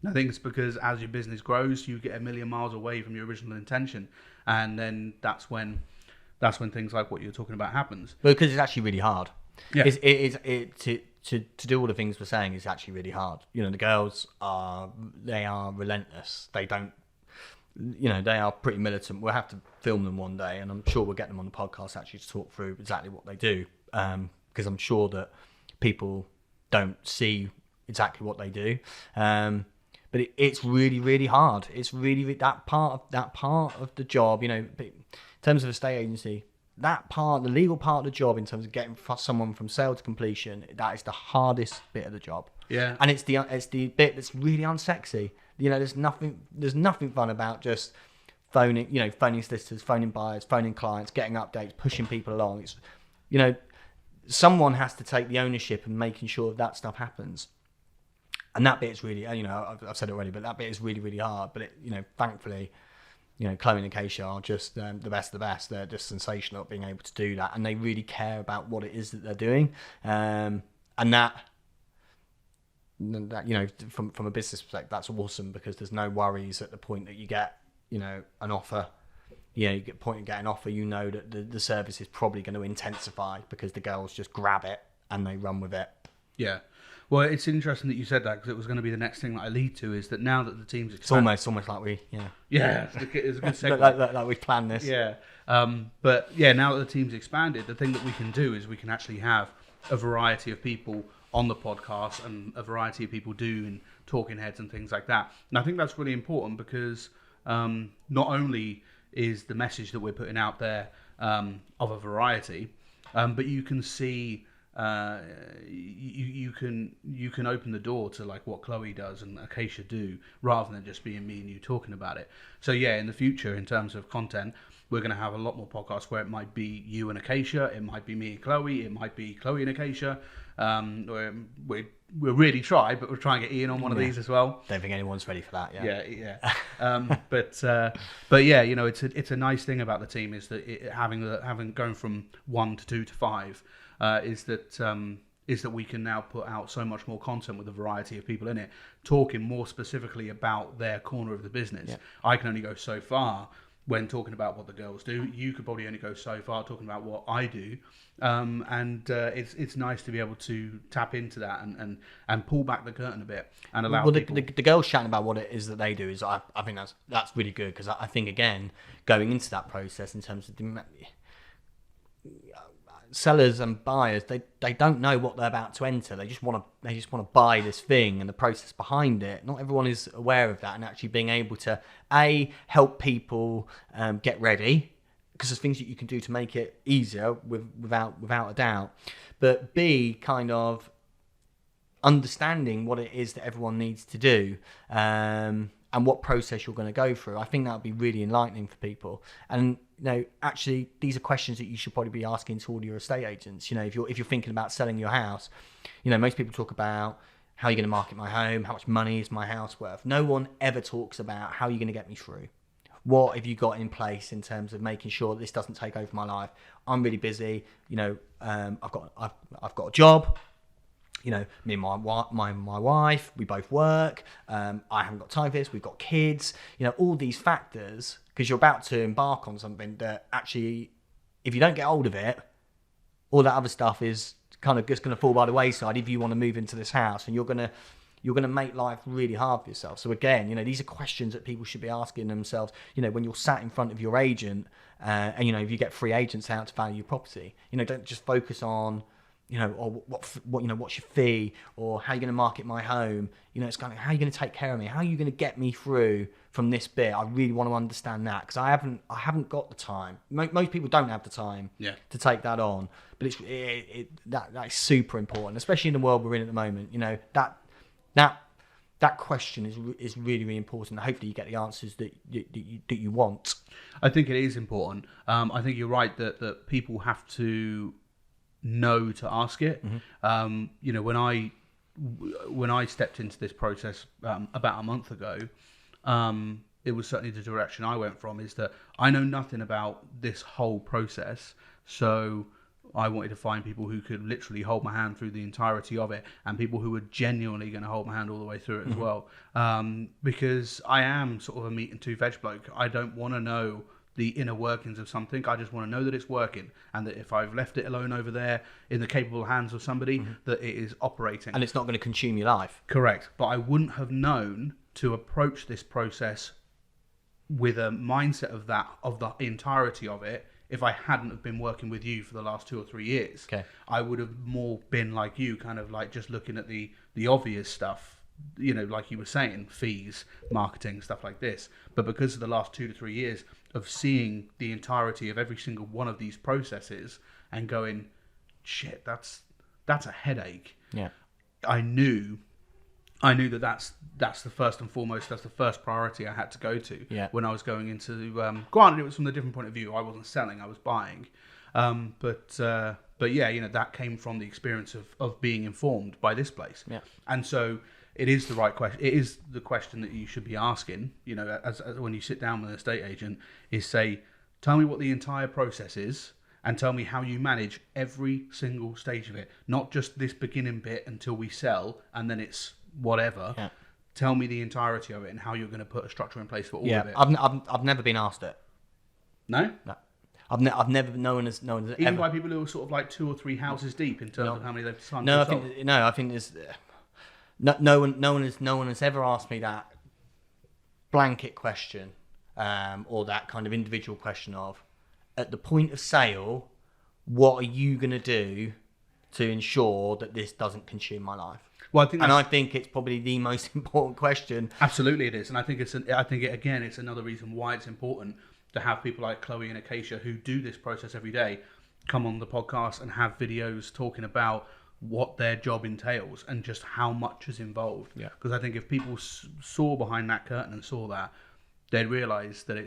Speaker 1: I think it's because as your business grows, you get a million miles away from your original intention, and then that's when things like what you're talking about happens.
Speaker 2: Because it's actually really hard.
Speaker 1: Yeah.
Speaker 2: To do all the things we're saying is actually really hard. The girls are relentless. They don't. They are pretty militant. We'll have to film them one day, and I'm sure we'll get them on the podcast actually to talk through exactly what they do. Because I'm sure that people don't see exactly what they do, but it's really, really hard. It's really that part of the job. In terms of a estate agency, the legal part of the job, in terms of getting someone from sale to completion, that is the hardest bit of the job.
Speaker 1: Yeah,
Speaker 2: and it's the bit that's really unsexy. There's nothing fun about just phoning solicitors, phoning buyers, phoning clients, getting updates, pushing people along. It's someone has to take the ownership and making sure that stuff happens. And that bit is really, I've said it already, but that bit is really, really hard. But thankfully, Chloe and Acacia are just the best of the best. They're just sensational at being able to do that, and they really care about what it is that they're doing. And that from a business perspective, that's awesome, because there's no worries at the point that you get, an offer. You get an offer, that the service is probably going to intensify because the girls just grab it and they run with it.
Speaker 1: Yeah. Well, it's interesting that you said that, because it was going to be the next thing that I lead to, is that now that the team's expanded...
Speaker 2: It's almost like we...
Speaker 1: Yeah, it's a good segue.
Speaker 2: like we've planned this.
Speaker 1: Yeah. But yeah, now that the team's expanded, the thing that we can do is we can actually have a variety of people on the podcast and a variety of people doing talking heads and things like that. And I think that's really important, because not only is the message that we're putting out there of a variety, but you can see you can open the door to like what Chloe does and Acacia do, rather than just being me and you talking about it. So yeah, in the future, in terms of content, we're going to have a lot more podcasts where it might be you and Acacia, it might be me and Chloe, it might be Chloe and Acacia. We'll really try, but we'll try and get Ian on one of these as well.
Speaker 2: Don't think anyone's ready for that.
Speaker 1: Yeah. But yeah, it's a nice thing about the team, is that having going from 1 to 2 to 5, is that we can now put out so much more content with a variety of people in it, talking more specifically about their corner of the business. Yeah. I can only go so far when talking about what the girls do. You could probably only go so far talking about what I do. It's nice to be able to tap into that and pull back the curtain a bit and allow people...
Speaker 2: The girls chatting about what it is that they do is, I think that's really good, because I think, again, going into that process in terms of sellers and buyers, they don't know what they're about to enter. They just want to buy this thing, and the process behind it. Not everyone is aware of that, and actually being able to help people get ready, because there's things that you can do to make it easier without a doubt. But B, kind of understanding what it is that everyone needs to do, and what process you're going to go through. I think that would be really enlightening for people. And actually, these are questions that you should probably be asking to all your estate agents. If you're thinking about selling your house, most people talk about how you're going to market my home, how much money is my house worth. No one ever talks about how you're going to get me through. What have you got in place in terms of making sure that this doesn't take over my life? I'm really busy. I've got a job. Me and my wife, we both work. I haven't got time for this. We've got kids. All these factors, because you're about to embark on something that actually, if you don't get hold of it, all that other stuff is kind of just going to fall by the wayside if you want to move into this house, and you're going to make life really hard for yourself. So again, these are questions that people should be asking themselves, when you're sat in front of your agent, and, if you get free agents out to value your property, don't just focus on, or what's your fee, or how you're going to market my home. It's kind of how you're going to take care of me, how are you going to get me through from this bit. I really want to understand that, because I haven't got the time. Most people don't have the time to take that on, but that is super important, especially in the world we're in at the moment. That question is really, really important. Hopefully you get the answers that you want.
Speaker 1: I think it is important. I think you're right that people have to know to ask it. Mm-hmm. When I stepped into this process about a month ago, it was certainly the direction I went from, is that I know nothing about this whole process, so I wanted to find people who could literally hold my hand through the entirety of it, and people who were genuinely going to hold my hand all the way through it as well. Because I am sort of a meat and two veg bloke. I don't want to know the inner workings of something. I just want to know that it's working, and that if I've left it alone over there in the capable hands of somebody, that it is operating.
Speaker 2: And it's not going to consume your life.
Speaker 1: Correct. But I wouldn't have known to approach this process with a mindset of the entirety of it if I hadn't have been working with you for the last 2 or 3 years.
Speaker 2: Okay.
Speaker 1: I would have more been like you, kind of like just looking at the obvious stuff, like you were saying, fees, marketing, stuff like this. But because of the last 2 to 3 years of seeing the entirety of every single one of these processes and going, shit, that's a headache.
Speaker 2: Yeah.
Speaker 1: I knew that's the first and foremost, that's the first priority I had to go to when I was going into, granted it was from a different point of view. I wasn't selling, I was buying. But yeah, that came from the experience of being informed by this place.
Speaker 2: Yeah.
Speaker 1: And so it is the right question. It is the question that you should be asking, as when you sit down with an estate agent, is say, tell me what the entire process is, and tell me how you manage every single stage of it. Not just this beginning bit until we sell, and then it's whatever.
Speaker 2: Yeah.
Speaker 1: Tell me the entirety of it and how you're going to put a structure in place for all of it.
Speaker 2: I've never been asked it.
Speaker 1: No?
Speaker 2: I've never known as
Speaker 1: even
Speaker 2: ever.
Speaker 1: by people who are sort of like 2 or 3 houses deep in terms of how many they've signed.
Speaker 2: No, I think there's no one has ever asked me that blanket question, or that kind of individual question of, at the point of sale, what are you going to do to ensure that this doesn't consume my life?
Speaker 1: Well,
Speaker 2: I think it's probably the most important question.
Speaker 1: Absolutely, it is, and I think it's another reason why it's important to have people like Chloe and Acacia, who do this process every day, come on the podcast and have videos talking about what their job entails and just how much is involved.
Speaker 2: Yeah.
Speaker 1: Because I think if people saw behind that curtain and saw that, they'd realise that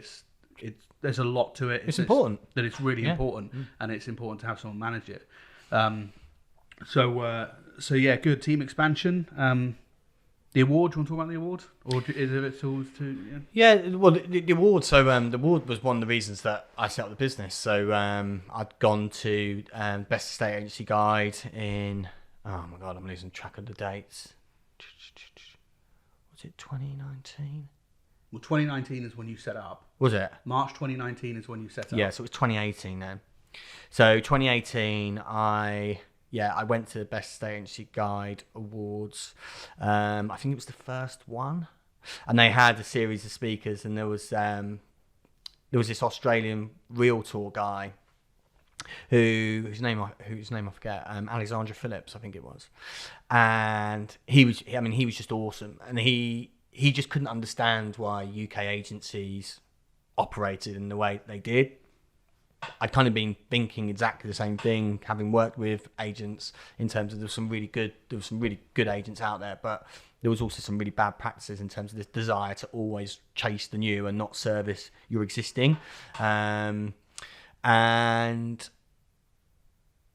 Speaker 1: there's a lot to it.
Speaker 2: It's important.
Speaker 1: That it's really important, and it's important to have someone manage it. So yeah, good team expansion. The award. Do you want to talk about the award, or is it still to?
Speaker 2: Yeah, well, the award. So the award was one of the reasons that I set up the business. So I'd gone to Best Estate Agency Guide in. Oh my god, I'm losing track of the dates. Was it 2019?
Speaker 1: Well, 2019 is when you set up.
Speaker 2: Was it?
Speaker 1: March 2019 is when you set up.
Speaker 2: Yeah, so it was 2018 then. So 2018, I went to the Best Estate Agency Guide Awards. I think it was the first one, and they had a series of speakers, and there was this Australian realtor guy whose name I forget, Alexandra Phillips, I think it was, and he was just awesome, and he just couldn't understand why UK agencies operated in the way they did. I'd kind of been thinking exactly the same thing, having worked with agents, in terms of there was some really good agents out there, but there was also some really bad practices in terms of this desire to always chase the new and not service your existing. And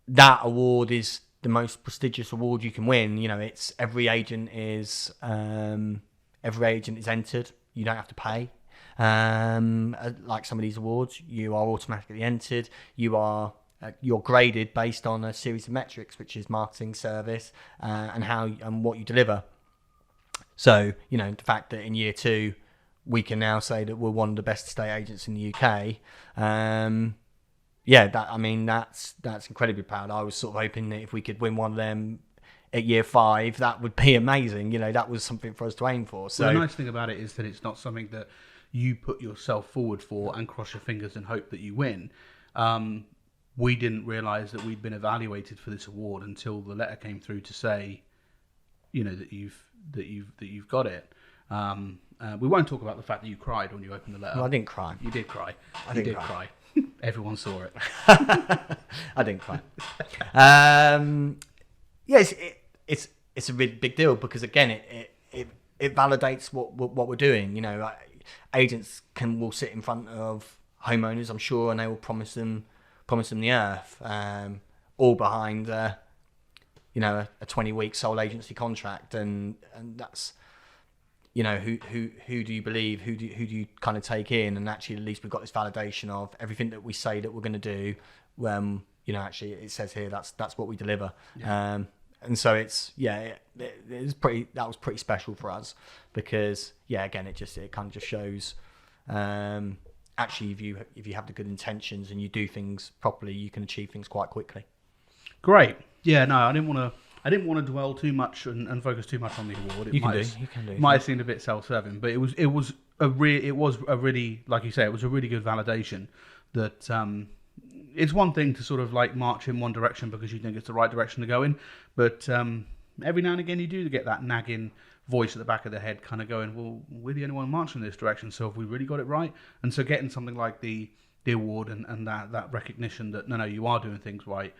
Speaker 2: that award is the most prestigious award you can win. It's every agent is entered. You don't have to pay. Like some of these awards, you are automatically entered. You're graded based on a series of metrics, which is marketing, service, and what you deliver. So the fact that in year 2 we can now say that we're one of the best estate agents in the UK, yeah, that's incredibly proud. I was sort of hoping that if we could win one of them at year 5, that would be amazing. That was something for us to aim for. So
Speaker 1: the nice thing about it is that it's not something that you put yourself forward for and cross your fingers and hope that you win. We didn't realise that we'd been evaluated for this award until the letter came through to say, that you've got it. We won't talk about the fact that you cried when you opened the letter.
Speaker 2: Well, I didn't cry.
Speaker 1: You did cry.
Speaker 2: I did cry.
Speaker 1: Everyone saw it.
Speaker 2: I didn't cry. Yes, it's a really big deal because again, it validates what we're doing. Agents will sit in front of homeowners, I'm sure, and they will promise them the earth, all behind a 20-week sole agency contract, and that's who do you believe, who do you kind of take in, and actually at least we've got this validation of everything that we say that we're going to do. Actually it says here that's what we deliver. Yeah. And so that was pretty special for us because again it kind of just shows actually if you have the good intentions and you do things properly, you can achieve things quite quickly.
Speaker 1: Great. Yeah, no, I didn't want to dwell too much and focus too much on the award.
Speaker 2: You can do.
Speaker 1: Might have seemed a bit self-serving, but it was a really, like you say, it was a really good validation that it's one thing to sort of like march in one direction because you think it's the right direction to go in, but every now and again you do get that nagging voice at the back of the head kind of going, well, we're the only one marching in this direction, so have we really got it right? And so getting something like the award and that recognition that no, you are doing things right,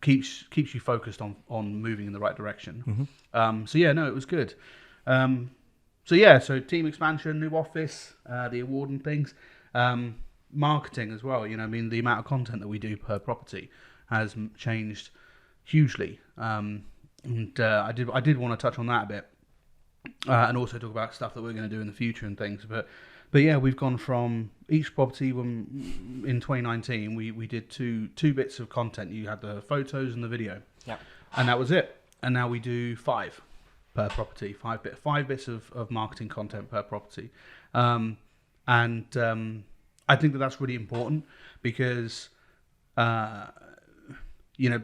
Speaker 1: keeps you focused on moving in the right direction. Mm-hmm. It was good. So team expansion, new office, the award and things, marketing as well. The amount of content that we do per property has changed hugely. I did want to touch on that a bit, and also talk about stuff that we're going to do in the future and things. But yeah, we've gone from each property in 2019 we did two bits of content. You had the photos and the video, and that was it. And now we do 5 per property, 5 bits of marketing content per property, and I think that's really important because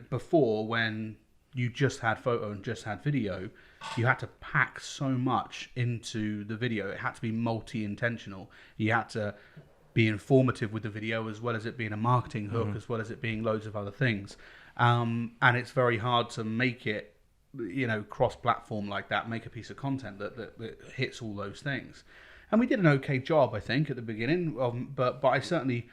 Speaker 1: before, when you just had photo and just had video, you had to pack so much into the video. It had to be multi-intentional. You had to be informative with the video as well as it being a marketing hook, as well as it being loads of other things. And it's very hard to make it, cross-platform like that, make a piece of content that hits all those things. And we did an okay job, I think, at the beginning, but I certainly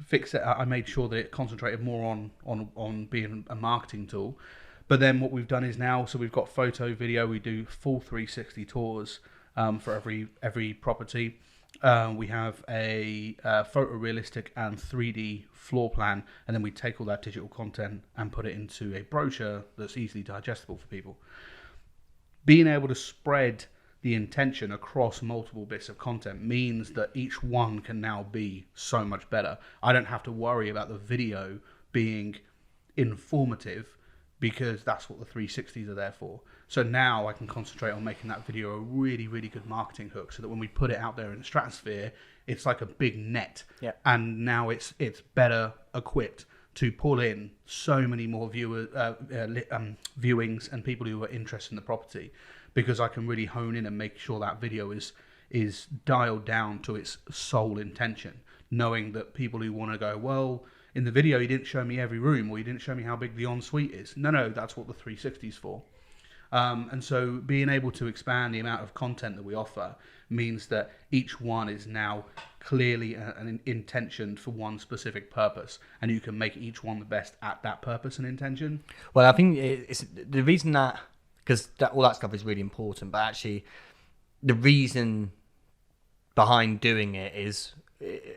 Speaker 1: fixed it. I made sure that it concentrated more on being a marketing tool. But then what we've done is now, so we've got photo, video, we do full 360 tours for every property. We have a photorealistic and 3D floor plan, and then we take all that digital content and put it into a brochure that's easily digestible for people. Being able to spread the intention across multiple bits of content means that each one can now be so much better. I don't have to worry about the video being informative because that's what the 360s are there for. So now I can concentrate on making that video a really, really good marketing hook so that when we put it out there in the stratosphere, it's like a big net. Yeah. And now it's better equipped to pull in so many more viewings and people who are interested in the property, because I can really hone in and make sure that video is dialed down to its sole intention, knowing that people who want to go, well, in the video you didn't show me every room, or you didn't show me how big the ensuite is. No, that's what the 360's for. And so being able to expand the amount of content that we offer means that each one is now clearly intentioned for one specific purpose, and you can make each one the best at that purpose and intention.
Speaker 2: Well, I think it's the reason that, because all that stuff is really important, but actually the reason behind doing it is,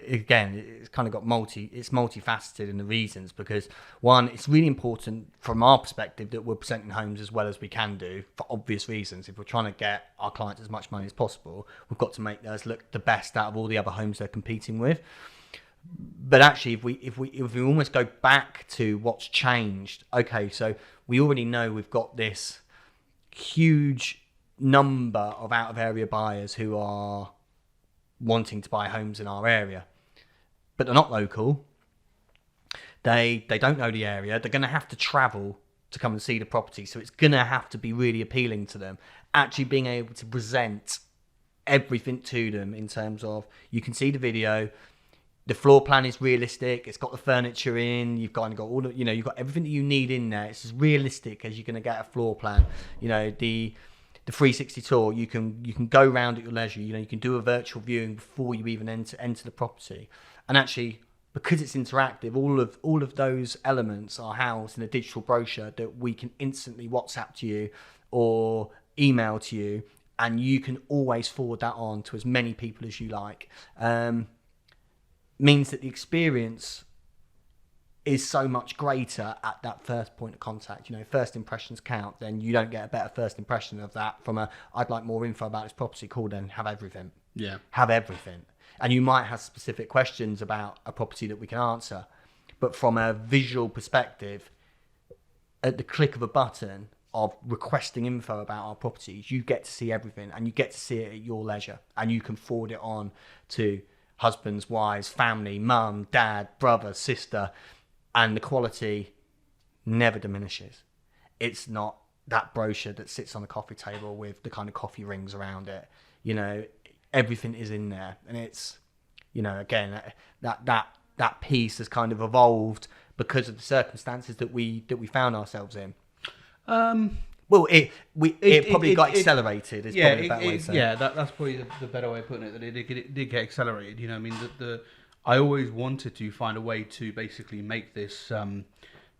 Speaker 2: again, it's kind of got multifaceted in the reasons, because one, it's really important from our perspective that we're presenting homes as well as we can do, for obvious reasons. If we're trying to get our clients as much money as possible, we've got to make those look the best out of all the other homes they're competing with. But actually, if we almost go back to what's changed, okay, so we already know we've got this huge number of out of area buyers who are wanting to buy homes in our area, but they're not local, They don't know the area. They're going to have to travel to come and see the property. So it's going to have to be really appealing to them. Actually being able to present everything to them in terms of, you can see the video, the floor plan is realistic, it's got the furniture in, you've got all the, you've got everything that you need in there. It's as realistic as you're going to get a floor plan. The 360 tour, you can go around at your leisure. You can do a virtual viewing before you even enter the property. And actually, because it's interactive, all of those elements are housed in a digital brochure that we can instantly WhatsApp to you or email to you, and you can always forward that on to as many people as you like. Means that the experience is so much greater at that first point of contact. First impressions count. Then you don't get a better first impression of that from I'd like more info about this property. Cool, then have everything.
Speaker 1: Yeah.
Speaker 2: Have everything. And you might have specific questions about a property that we can answer. But from a visual perspective, at the click of a button of requesting info about our properties, you get to see everything, and you get to see it at your leisure, and you can forward it on to husbands, wives, family, mum, dad, brother, sister, and the quality never diminishes. It's not that brochure that sits on the coffee table with the kind of coffee rings around it. Everything is in there, and it's, again, that piece has kind of evolved because of the circumstances that we found ourselves in. It probably got accelerated. Is probably a better way to say it.
Speaker 1: Yeah, that's probably the better way of putting it. That it did get accelerated. I always wanted to find a way to basically make this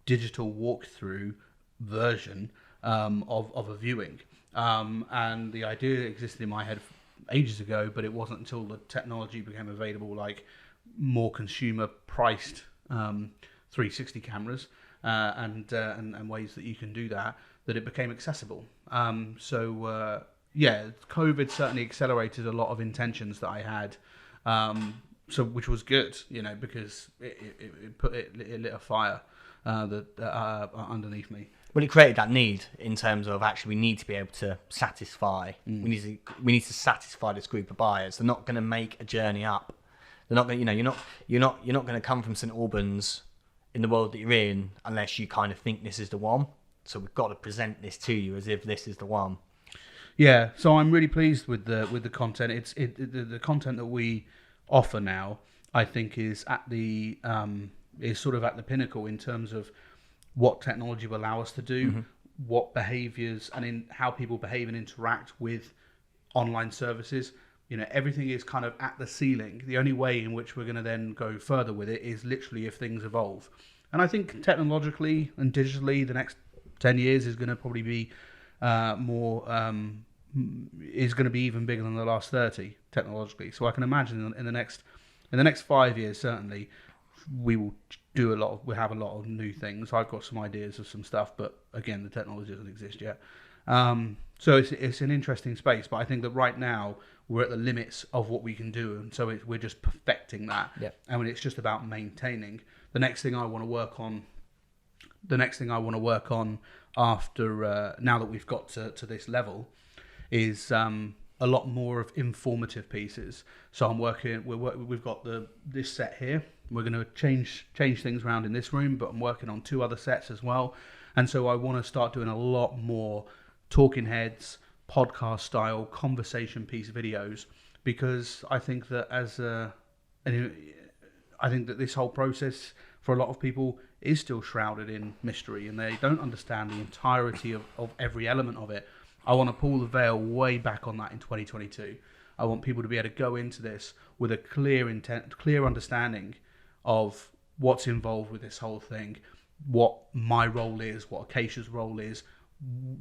Speaker 1: digital walkthrough version of a viewing, and the idea existed in my head ages ago, but it wasn't until the technology became available, like more consumer priced 360 cameras and ways that you can do that it became accessible. COVID certainly accelerated a lot of intentions that I had, which was good, because it lit a fire underneath me.
Speaker 2: Well, it created that need in terms of, actually we need to be able to satisfy. We need to satisfy this group of buyers. They're not going to make a journey up. They're not going. You're not going to come from St Albans in the world that you're in unless you kind of think this is the one. So we've got to present this to you as if this is the one.
Speaker 1: Yeah. So I'm really pleased with the content. The content that we offer now, I think, is sort of at the pinnacle in terms of what technology will allow us to do, what behaviours and in how people behave and interact with online services. Everything is kind of at the ceiling. The only way in which we're going to then go further with it is literally if things evolve. And I think technologically and digitally, the next 10 years is going to probably be is going to be even bigger than the last 30 technologically. So I can imagine in the next 5 years, certainly, we'll have a lot of new things. I've got some ideas of some stuff, but again, the technology doesn't exist yet. So it's an interesting space, but I think that right now we're at the limits of what we can do, and so we're just perfecting that.
Speaker 2: Yep.
Speaker 1: And when it's just about maintaining. The next thing I want to work on after now that we've got to this level is a lot more of informative pieces. So we've got this set here. We're going to change things around in this room, but I'm working on 2 other sets as well. And so I want to start doing a lot more talking heads, podcast style, conversation piece videos, because I think that I think that this whole process for a lot of people is still shrouded in mystery, and they don't understand the entirety of every element of it. I want to pull the veil way back on that in 2022. I want people to be able to go into this with a clear understanding of what's involved with this whole thing, what my role is, what Acacia's role is,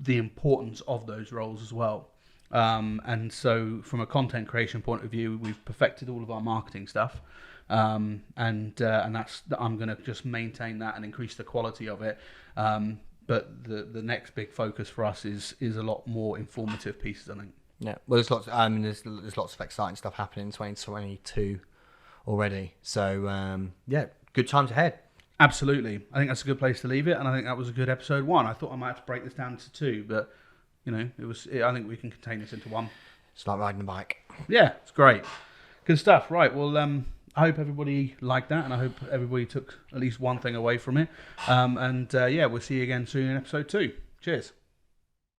Speaker 1: the importance of those roles as well. And so from a content creation point of view, we've perfected all of our marketing stuff. And that's, I'm going to just maintain that and increase the quality of it. But the next big focus for us is a lot more informative pieces, I think.
Speaker 2: Yeah, well, there's lots of exciting stuff happening in 2022 already. So good times ahead.
Speaker 1: Absolutely, I think that's a good place to leave it, and I think that was a good episode 1. I thought I might have to break this down to 2, but I think we can contain this into 1.
Speaker 2: It's like riding a bike.
Speaker 1: Yeah, it's great, good stuff. Right, well, I hope everybody liked that, and I hope everybody took at least one thing away from it. And yeah, we'll see you again soon in episode 2. Cheers.